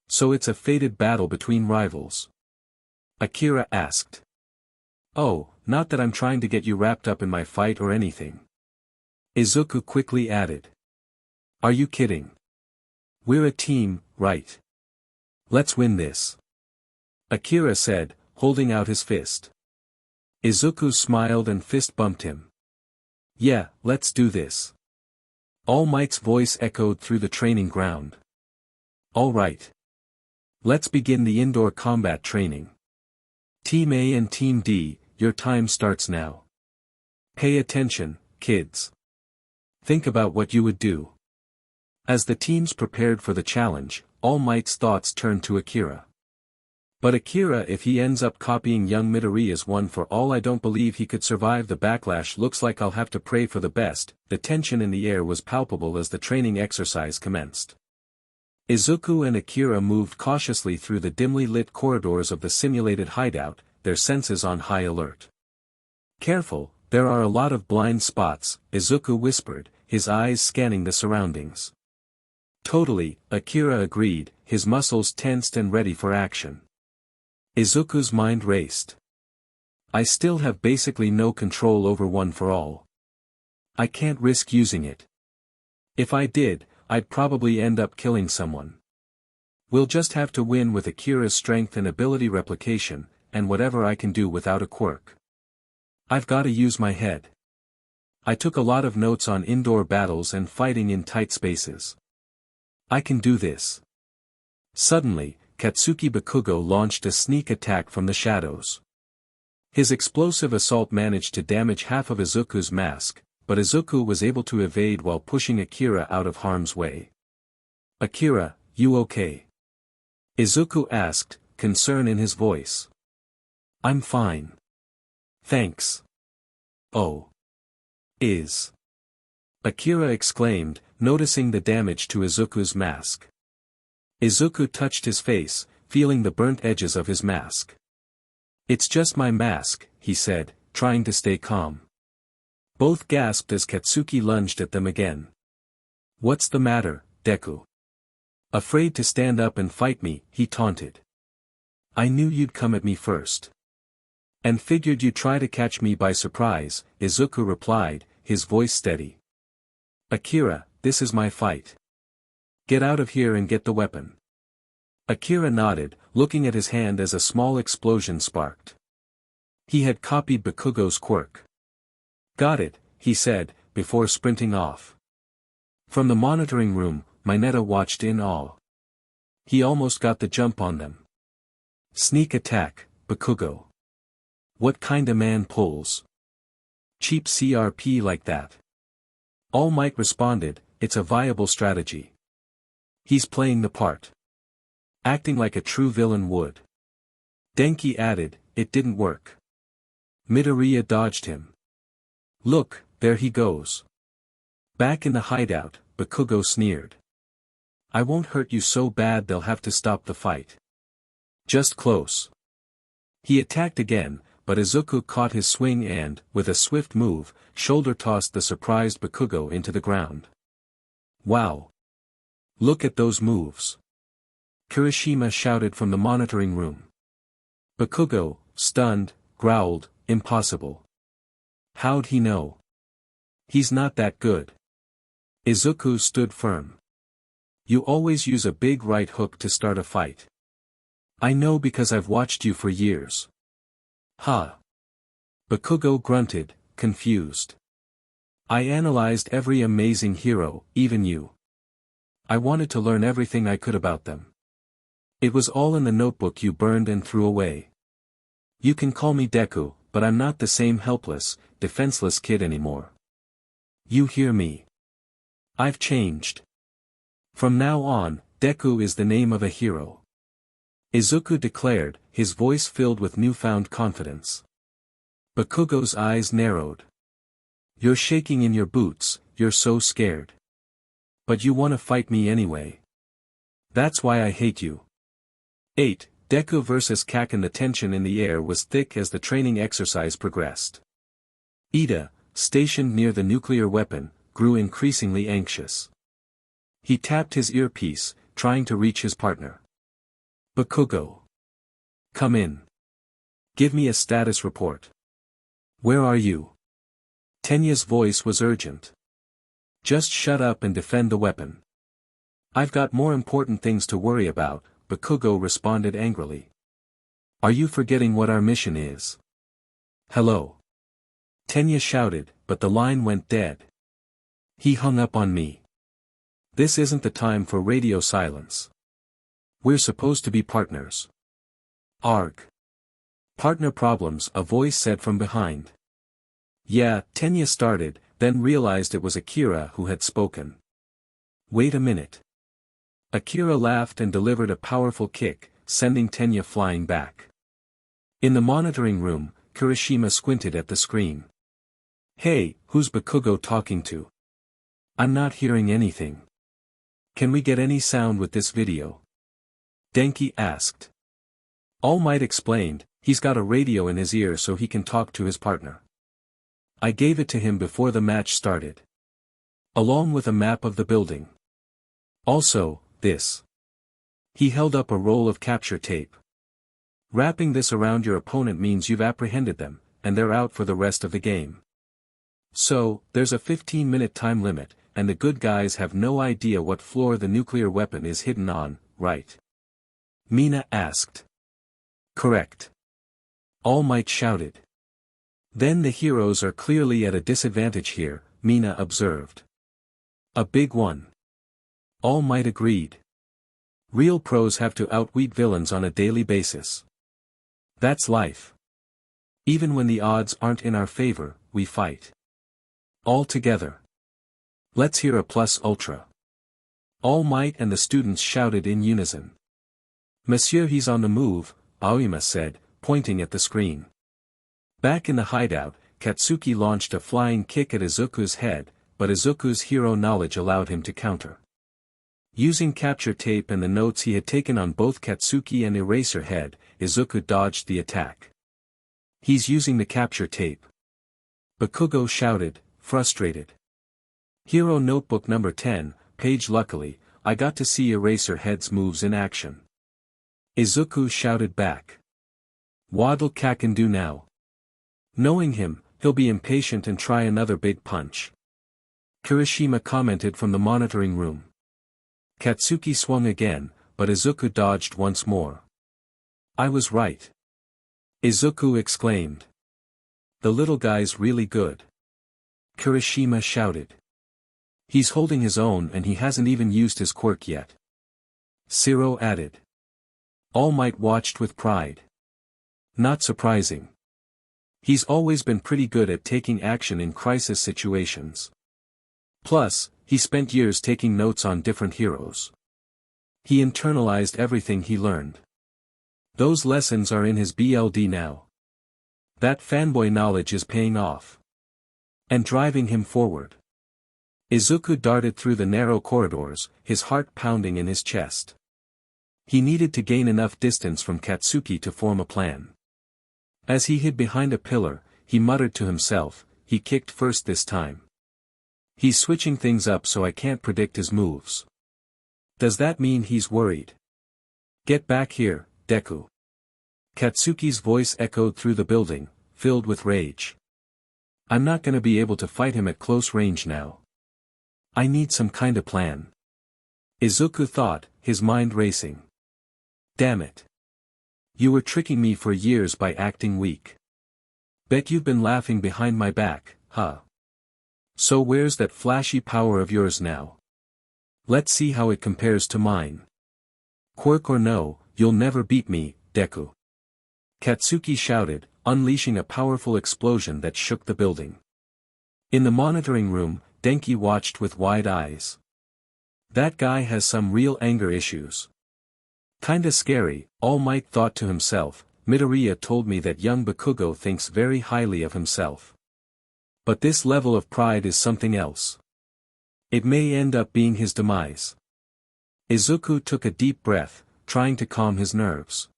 So it's a fated battle between rivals? Akira asked. Oh, not that I'm trying to get you wrapped up in my fight or anything. Izuku quickly added. Are you kidding? We're a team, right? Let's win this. Akira said, holding out his fist. Izuku smiled and fist bumped him. Yeah, let's do this. All Might's voice echoed through the training ground. All right. Let's begin the indoor combat training. Team A and Team D, your time starts now. Pay attention, kids. Think about what you would do. As the teams prepared for the challenge, All Might's thoughts turned to Akira. But Akira, if he ends up copying young Midoriya's one for all, I don't believe he could survive the backlash. Looks like I'll have to pray for the best. The tension in the air was palpable as the training exercise commenced. Izuku and Akira moved cautiously through the dimly lit corridors of the simulated hideout, their senses on high alert. Careful, there are a lot of blind spots, Izuku whispered, his eyes scanning the surroundings. Totally, Akira agreed, his muscles tensed and ready for action. Izuku's mind raced. I still have basically no control over one for all. I can't risk using it. If I did, I'd probably end up killing someone. We'll just have to win with Akira's strength and ability replication, and whatever I can do without a quirk. I've gotta use my head. I took a lot of notes on indoor battles and fighting in tight spaces. I can do this. Suddenly, Katsuki Bakugo launched a sneak attack from the shadows. His explosive assault managed to damage half of Izuku's mask, but Izuku was able to evade while pushing Akira out of harm's way. Akira, you okay? Izuku asked, concern in his voice. I'm fine. Thanks. Oh. Akira exclaimed, noticing the damage to Izuku's mask. Izuku touched his face, feeling the burnt edges of his mask. It's just my mask, he said, trying to stay calm. Both gasped as Katsuki lunged at them again. What's the matter, Deku? Afraid to stand up and fight me, he taunted. I knew you'd come at me first. And figured you'd try to catch me by surprise, Izuku replied, his voice steady. Akira, this is my fight. Get out of here and get the weapon. Akira nodded, looking at his hand as a small explosion sparked. He had copied Bakugo's quirk. Got it, he said, before sprinting off. From the monitoring room, Mineta watched in awe. He almost got the jump on them. Sneak attack, Bakugo. What kinda man pulls cheap CRP like that? All Might responded, it's a viable strategy. He's playing the part. Acting like a true villain would. Denki added, it didn't work. Midoriya dodged him. Look, there he goes. Back in the hideout, Bakugo sneered. I won't hurt you so bad they'll have to stop the fight. Just close. He attacked again, but Izuku caught his swing and, with a swift move, shoulder-tossed the surprised Bakugo into the ground. Wow. Look at those moves. Kirishima shouted from the monitoring room. Bakugo, stunned, growled, impossible. How'd he know? He's not that good. Izuku stood firm. You always use a big right hook to start a fight. I know because I've watched you for years. Ha. Bakugo grunted, confused. I analyzed every amazing hero, even you. I wanted to learn everything I could about them. It was all in the notebook you burned and threw away. You can call me Deku, but I'm not the same helpless, defenseless kid anymore. You hear me? I've changed. From now on, Deku is the name of a hero. Izuku declared, his voice filled with newfound confidence. Bakugo's eyes narrowed. You're shaking in your boots, you're so scared. But you want to fight me anyway. That's why I hate you. 8. Deku vs. Kaken. The tension in the air was thick as the training exercise progressed. Ida, stationed near the nuclear weapon, grew increasingly anxious. He tapped his earpiece, trying to reach his partner. Bakugo. Come in. Give me a status report. Where are you? Tenya's voice was urgent. Just shut up and defend the weapon. I've got more important things to worry about, Bakugo responded angrily. Are you forgetting what our mission is? Hello. Tenya shouted, but the line went dead. He hung up on me. This isn't the time for radio silence. We're supposed to be partners. Arg. Partner problems, a voice said from behind. Yeah, Tenya started, then realized it was Akira who had spoken. Wait a minute. Akira laughed and delivered a powerful kick, sending Tenya flying back. In the monitoring room, Kirishima squinted at the screen. Hey, who's Bakugo talking to? I'm not hearing anything. Can we get any sound with this video? Denki asked. All Might explained, he's got a radio in his ear so he can talk to his partner. I gave it to him before the match started. Along with a map of the building. Also, this. He held up a roll of capture tape. Wrapping this around your opponent means you've apprehended them, and they're out for the rest of the game. So, there's a 15-minute time limit, and the good guys have no idea what floor the nuclear weapon is hidden on, right? Mina asked. Correct. All Might shouted. Then the heroes are clearly at a disadvantage here, Mina observed. A big one. All Might agreed. Real pros have to outwit villains on a daily basis. That's life. Even when the odds aren't in our favor, we fight. All together. Let's hear a plus ultra. All Might and the students shouted in unison. Monsieur, he's on the move, Aoyama said, pointing at the screen. Back in the hideout, Katsuki launched a flying kick at Izuku's head, but Izuku's hero knowledge allowed him to counter. Using capture tape and the notes he had taken on both Katsuki and Eraserhead, Izuku dodged the attack. He's using the capture tape. Bakugo shouted, frustrated. Hero Notebook number 10, page. Luckily, I got to see Eraserhead's moves in action. Izuku shouted back. What'll Kaken do now? Knowing him, he'll be impatient and try another big punch. Kirishima commented from the monitoring room. Katsuki swung again, but Izuku dodged once more. I was right. Izuku exclaimed. The little guy's really good. Kirishima shouted. He's holding his own and he hasn't even used his quirk yet. Zero added. All Might watched with pride. Not surprising. He's always been pretty good at taking action in crisis situations. Plus, he spent years taking notes on different heroes. He internalized everything he learned. Those lessons are in his BLD now. That fanboy knowledge is paying off. And driving him forward. Izuku darted through the narrow corridors, his heart pounding in his chest. He needed to gain enough distance from Katsuki to form a plan. As he hid behind a pillar, he muttered to himself, he kicked first this time. He's switching things up so I can't predict his moves. Does that mean he's worried? Get back here, Deku. Katsuki's voice echoed through the building, filled with rage. I'm not gonna be able to fight him at close range now. I need some kinda plan. Izuku thought, his mind racing. Damn it. You were tricking me for years by acting weak. Bet you've been laughing behind my back, huh? So where's that flashy power of yours now? Let's see how it compares to mine. Quirk or no, you'll never beat me, Deku. Katsuki shouted, unleashing a powerful explosion that shook the building. In the monitoring room, Denki watched with wide eyes. That guy has some real anger issues. Kinda scary, All Might thought to himself. Midoriya told me that young Bakugo thinks very highly of himself. But this level of pride is something else. It may end up being his demise. Izuku took a deep breath, trying to calm his nerves.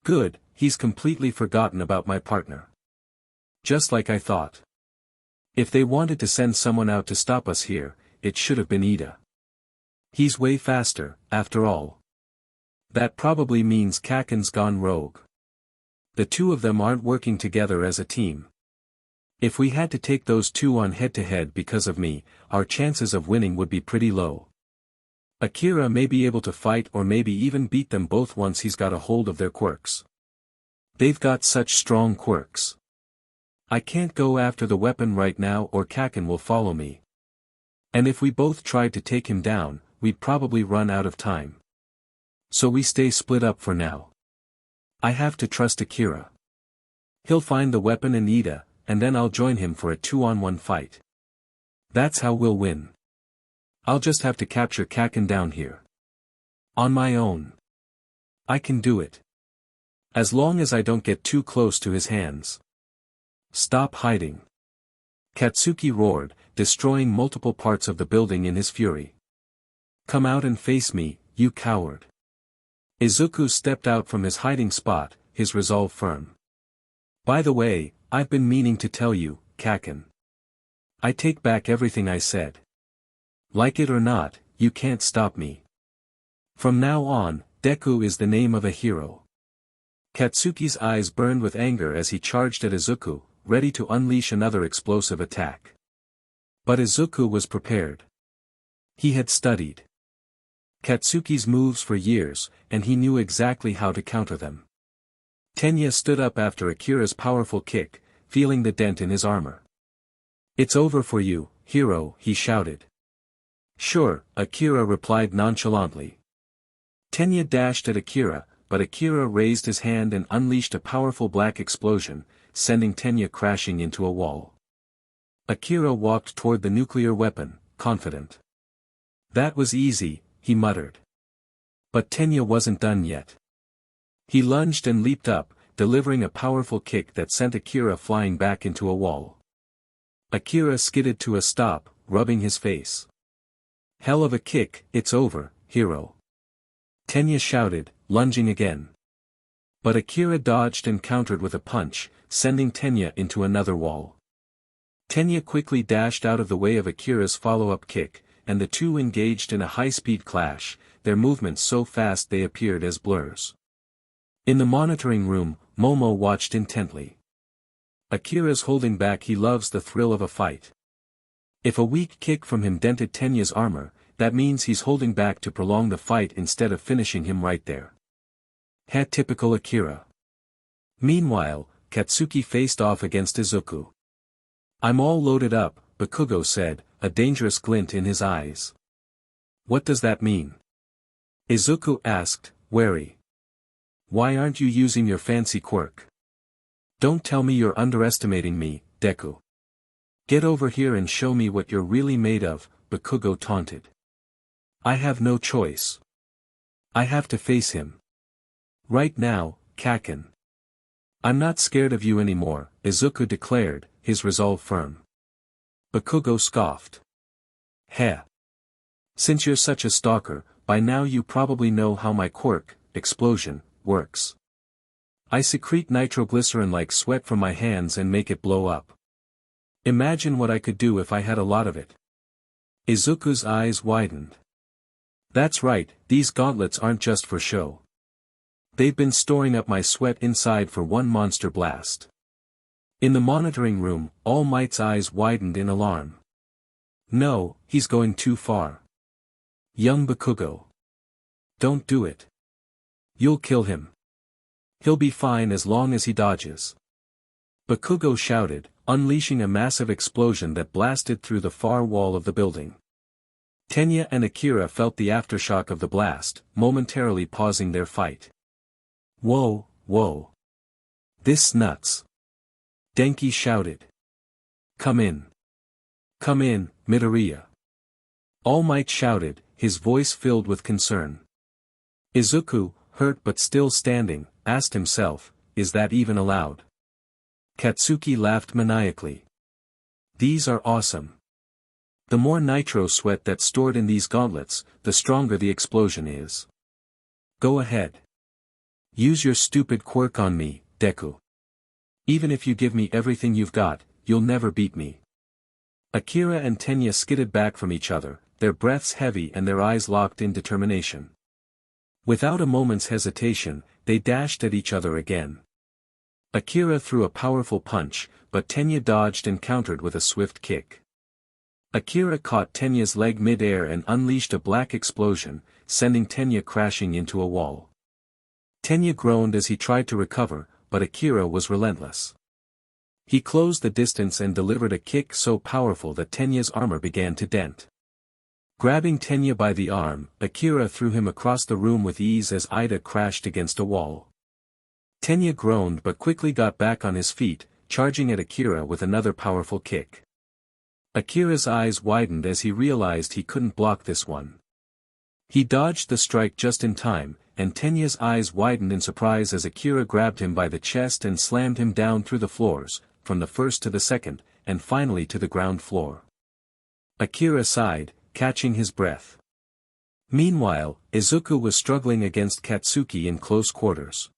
Good, he's completely forgotten about my partner. Just like I thought. If they wanted to send someone out to stop us here, it should have been Ida. He's way faster, after all. That probably means Kaken's gone rogue. The two of them aren't working together as a team. If we had to take those two on head-to-head because of me, our chances of winning would be pretty low. Akira may be able to fight or maybe even beat them both once he's got a hold of their quirks. They've got such strong quirks. I can't go after the weapon right now or Kaken will follow me. And if we both tried to take him down, we'd probably run out of time. So we stay split up for now. I have to trust Akira. He'll find the weapon and Ida, and then I'll join him for a 2-on-1 fight. That's how we'll win. I'll just have to capture Kaken down here. On my own. I can do it. As long as I don't get too close to his hands. Stop hiding. Katsuki roared, destroying multiple parts of the building in his fury. Come out and face me, you coward. Izuku stepped out from his hiding spot, his resolve firm. By the way, I've been meaning to tell you, Kaken. I take back everything I said. Like it or not, you can't stop me. From now on, Deku is the name of a hero. Katsuki's eyes burned with anger as he charged at Izuku, ready to unleash another explosive attack. But Izuku was prepared. He had studied Katsuki's moves for years, and he knew exactly how to counter them. Tenya stood up after Akira's powerful kick, feeling the dent in his armor. It's over for you, hero, he shouted. Sure, Akira replied nonchalantly. Tenya dashed at Akira, but Akira raised his hand and unleashed a powerful black explosion, sending Tenya crashing into a wall. Akira walked toward the nuclear weapon, confident. That was easy, he muttered. But Tenya wasn't done yet. He lunged and leaped up, delivering a powerful kick that sent Akira flying back into a wall. Akira skidded to a stop, rubbing his face. Hell of a kick, it's over, hero. Tenya shouted, lunging again. But Akira dodged and countered with a punch, sending Tenya into another wall. Tenya quickly dashed out of the way of Akira's follow-up kick, and the two engaged in a high-speed clash, their movements so fast they appeared as blurs. In the monitoring room, Momo watched intently. Akira's holding back. He loves the thrill of a fight. If a weak kick from him dented Tenya's armor, that means he's holding back to prolong the fight instead of finishing him right there. Typical Akira. Meanwhile, Katsuki faced off against Izuku. I'm all loaded up, Bakugo said, a dangerous glint in his eyes. What does that mean? Izuku asked, wary. Why aren't you using your fancy quirk? Don't tell me you're underestimating me, Deku. Get over here and show me what you're really made of, Bakugo taunted. I have no choice. I have to face him. Right now, Kaken. I'm not scared of you anymore, Izuku declared, his resolve firm. Bakugo scoffed. Heh. Since you're such a stalker, by now you probably know how my quirk, explosion, works. I secrete nitroglycerin like sweat from my hands and make it blow up. Imagine what I could do if I had a lot of it. Izuku's eyes widened. That's right, these gauntlets aren't just for show. They've been storing up my sweat inside for one monster blast. In the monitoring room, All Might's eyes widened in alarm. No, he's going too far. Young Bakugo. Don't do it. You'll kill him. He'll be fine as long as he dodges. Bakugo shouted, unleashing a massive explosion that blasted through the far wall of the building. Tenya and Akira felt the aftershock of the blast, momentarily pausing their fight. Whoa, whoa. This nuts. Denki shouted. Come in. Come in, Midoriya. All Might shouted, his voice filled with concern. Izuku, hurt but still standing, asked himself, is that even allowed? Katsuki laughed maniacally. These are awesome. The more nitro sweat that's stored in these gauntlets, the stronger the explosion is. Go ahead. Use your stupid quirk on me, Deku. Even if you give me everything you've got, you'll never beat me. Akira and Tenya skidded back from each other, their breaths heavy and their eyes locked in determination. Without a moment's hesitation, they dashed at each other again. Akira threw a powerful punch, but Tenya dodged and countered with a swift kick. Akira caught Tenya's leg mid-air and unleashed a black explosion, sending Tenya crashing into a wall. Tenya groaned as he tried to recover, but Akira was relentless. He closed the distance and delivered a kick so powerful that Tenya's armor began to dent. Grabbing Tenya by the arm, Akira threw him across the room with ease as Ida crashed against a wall. Tenya groaned but quickly got back on his feet, charging at Akira with another powerful kick. Akira's eyes widened as he realized he couldn't block this one. He dodged the strike just in time, and Tenya's eyes widened in surprise as Akira grabbed him by the chest and slammed him down through the floors, from the first to the second, and finally to the ground floor. Akira sighed, catching his breath. Meanwhile, Izuku was struggling against Katsuki in close quarters.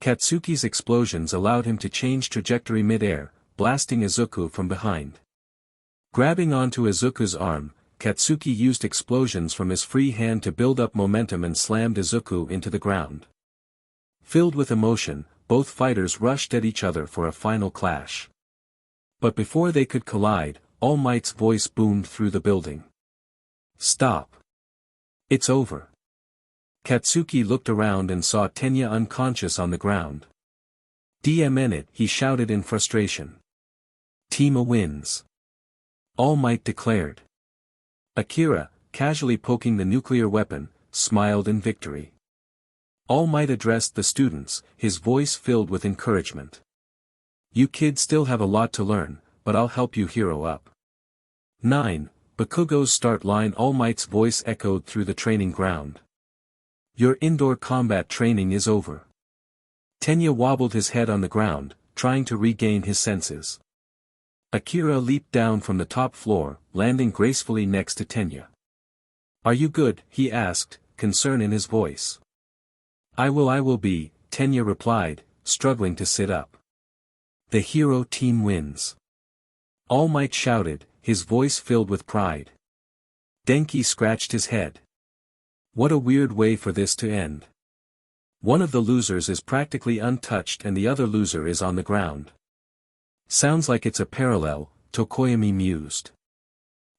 Katsuki's explosions allowed him to change trajectory mid-air, blasting Izuku from behind. Grabbing onto Izuku's arm, Katsuki used explosions from his free hand to build up momentum and slammed Izuku into the ground. Filled with emotion, both fighters rushed at each other for a final clash. But before they could collide, All Might's voice boomed through the building. "Stop. It's over." Katsuki looked around and saw Tenya unconscious on the ground. "DM it," he shouted in frustration. "Team wins," All Might declared. Akira, casually poking the nuclear weapon, smiled in victory. All Might addressed the students, his voice filled with encouragement. "You kids still have a lot to learn, but I'll help you hero up." 9. Bakugo's start line. All Might's voice echoed through the training ground. "Your indoor combat training is over." Tenya wobbled his head on the ground, trying to regain his senses. Akira leaped down from the top floor, landing gracefully next to Tenya. "Are you good?" he asked, concern in his voice. I will be," Tenya replied, struggling to sit up. "The hero team wins." All Might shouted, his voice filled with pride. Denki scratched his head. What a weird way for this to end. One of the losers is practically untouched and the other loser is on the ground. Sounds like it's a parallel, Tokoyami mused.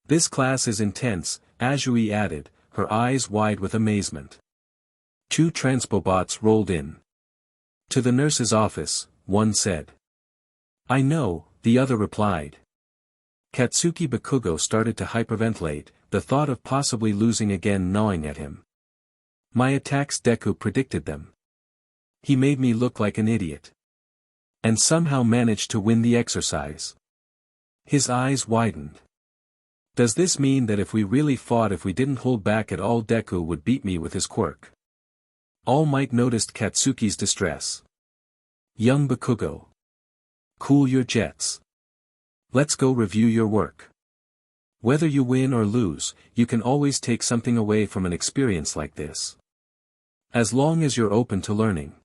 This class is intense, Azui added, her eyes wide with amazement. 2 transpobots rolled in. "To the nurse's office," one said. "I know," the other replied. Katsuki Bakugo started to hyperventilate, the thought of possibly losing again gnawing at him. "My attacks," Deku predicted them. "He made me look like an idiot. And somehow managed to win the exercise." His eyes widened. "Does this mean that if we really fought, if we didn't hold back at all, Deku would beat me with his quirk?" All Might noticed Katsuki's distress. "Young Bakugo. Cool your jets. Let's go review your work. Whether you win or lose, you can always take something away from an experience like this. As long as you're open to learning."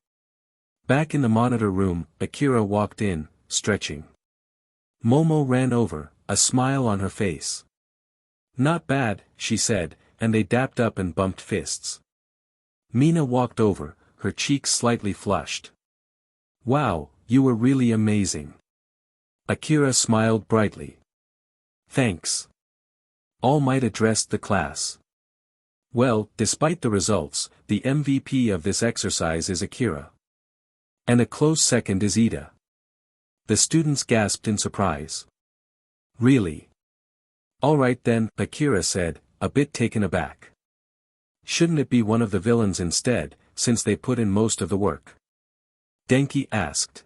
Back in the monitor room, Akira walked in, stretching. Momo ran over, a smile on her face. "Not bad," she said, and they dapped up and bumped fists. Mina walked over, her cheeks slightly flushed. "Wow, you were really amazing." Akira smiled brightly. "Thanks." All Might addressed the class. "Well, despite the results, the MVP of this exercise is Akira. And a close second is Ida." The students gasped in surprise. "Really?" "All right then," Akira said, a bit taken aback. "Shouldn't it be one of the villains instead, since they put in most of the work?" Denki asked.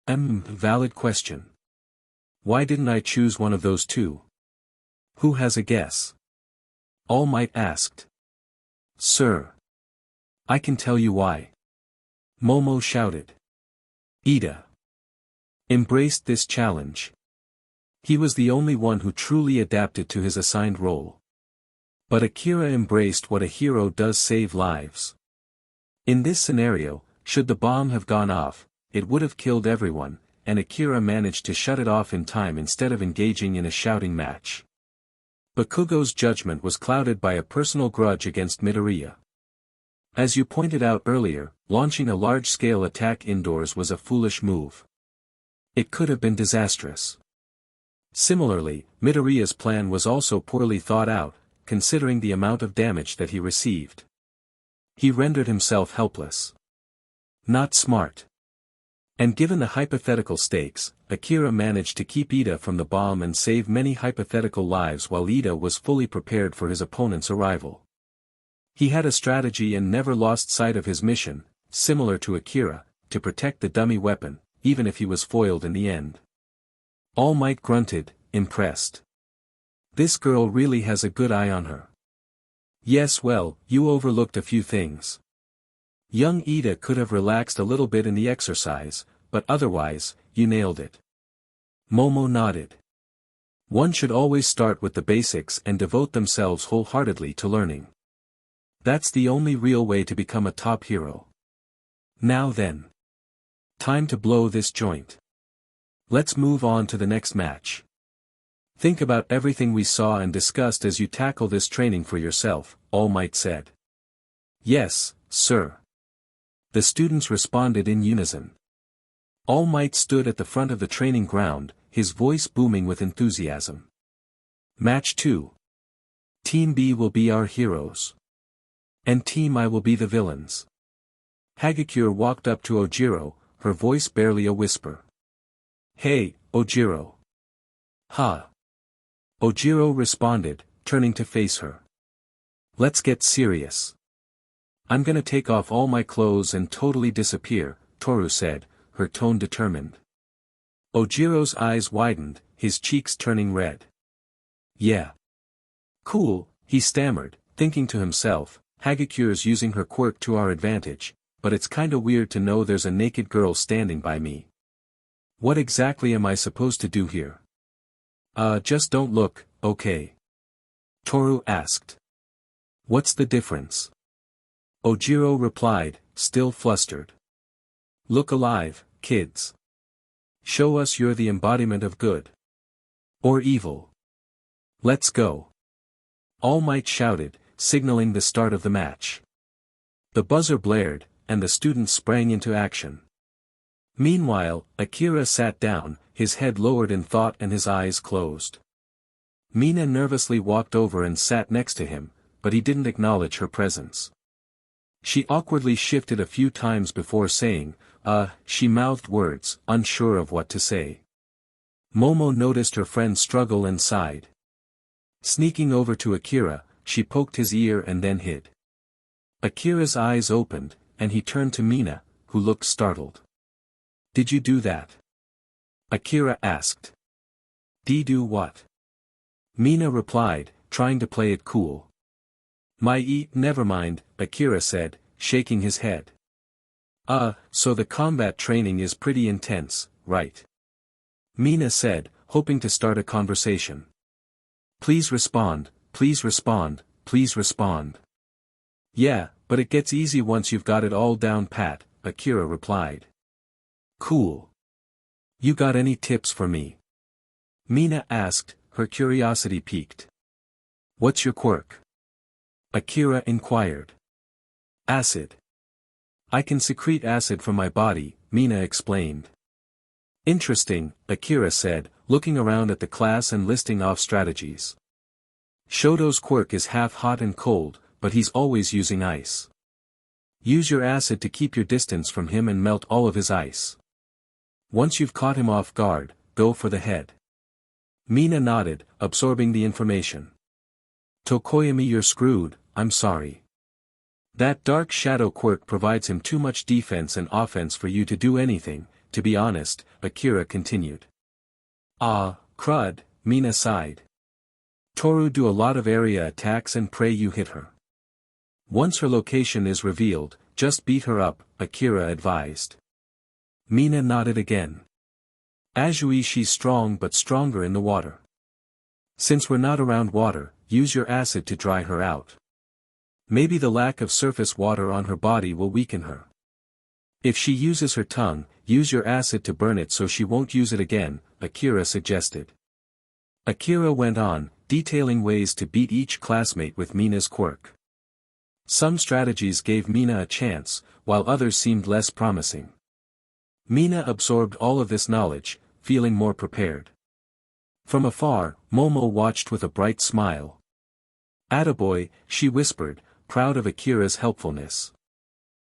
Valid question. Why didn't I choose one of those two? Who has a guess?" All Might asked. "Sir. I can tell you why." Momo shouted. Ida embraced this challenge. He was the only one who truly adapted to his assigned role. But Akira embraced what a hero does: save lives. In this scenario, should the bomb have gone off, it would have killed everyone, and Akira managed to shut it off in time instead of engaging in a shouting match. Bakugo's judgment was clouded by a personal grudge against Midoriya. As you pointed out earlier, launching a large-scale attack indoors was a foolish move. It could have been disastrous. Similarly, Midoriya's plan was also poorly thought out, considering the amount of damage that he received. He rendered himself helpless. Not smart. And given the hypothetical stakes, Akira managed to keep Ida from the bomb and save many hypothetical lives while Ida was fully prepared for his opponent's arrival. He had a strategy and never lost sight of his mission, similar to Akira, to protect the dummy weapon, even if he was foiled in the end. All Might grunted, impressed. This girl really has a good eye on her. Yes, well, you overlooked a few things. Young Ida could have relaxed a little bit in the exercise, but otherwise, you nailed it. Momo nodded. One should always start with the basics and devote themselves wholeheartedly to learning. That's the only real way to become a top hero. Now then. Time to blow this joint. Let's move on to the next match. Think about everything we saw and discussed as you tackle this training for yourself, All Might said. Yes, sir. The students responded in unison. All Might stood at the front of the training ground, his voice booming with enthusiasm. Match 2. Team B will be our heroes. And Team I will be the villains. Hagakure walked up to Ojiro, her voice barely a whisper. Hey, Ojiro. Ha. Ojiro responded, turning to face her. Let's get serious. I'm gonna take off all my clothes and totally disappear, Toru said, her tone determined. Ojiro's eyes widened, his cheeks turning red. Yeah. Cool, he stammered, thinking to himself, Hagakure's using her quirk to our advantage, but it's kinda weird to know there's a naked girl standing by me. What exactly am I supposed to do here? Just don't look, okay? Toru asked. What's the difference? Ojiro replied, still flustered. Look alive, kids. Show us you're the embodiment of good. Or evil. Let's go. All Might shouted, signaling the start of the match. The buzzer blared, and the students sprang into action. Meanwhile, Akira sat down, his head lowered in thought and his eyes closed. Mina nervously walked over and sat next to him, but he didn't acknowledge her presence. She awkwardly shifted a few times before saying, she mouthed words, unsure of what to say. Momo noticed her friend struggle and sighed. Sneaking over to Akira, she poked his ear and then hid. Akira's eyes opened, and he turned to Mina, who looked startled. Did you do that? Akira asked. Do what? Mina replied, trying to play it cool. Never mind, Akira said, shaking his head. So the combat training is pretty intense, right? Mina said, hoping to start a conversation. Please respond, please respond, please respond. Yeah, but it gets easy once you've got it all down pat, Akira replied. Cool. You got any tips for me? Mina asked, her curiosity piqued. What's your quirk? Akira inquired. Acid. I can secrete acid from my body, Mina explained. Interesting, Akira said, looking around at the class and listing off strategies. Shoto's quirk is half hot and cold, but he's always using ice. Use your acid to keep your distance from him and melt all of his ice. Once you've caught him off guard, go for the head. Mina nodded, absorbing the information. Tokoyami, you're screwed, I'm sorry. That dark shadow quirk provides him too much defense and offense for you to do anything, to be honest, Akira continued. Crud, Mina sighed. Toru do a lot of area attacks and pray you hit her. Once her location is revealed, just beat her up, Akira advised. Mina nodded again. Azui, she's strong but stronger in the water. Since we're not around water, use your acid to dry her out. Maybe the lack of surface water on her body will weaken her. If she uses her tongue, use your acid to burn it so she won't use it again, Akira suggested. Akira went on, detailing ways to beat each classmate with Mina's quirk. Some strategies gave Mina a chance, while others seemed less promising. Mina absorbed all of this knowledge, feeling more prepared. From afar, Momo watched with a bright smile. "Attaboy," she whispered, proud of Akira's helpfulness.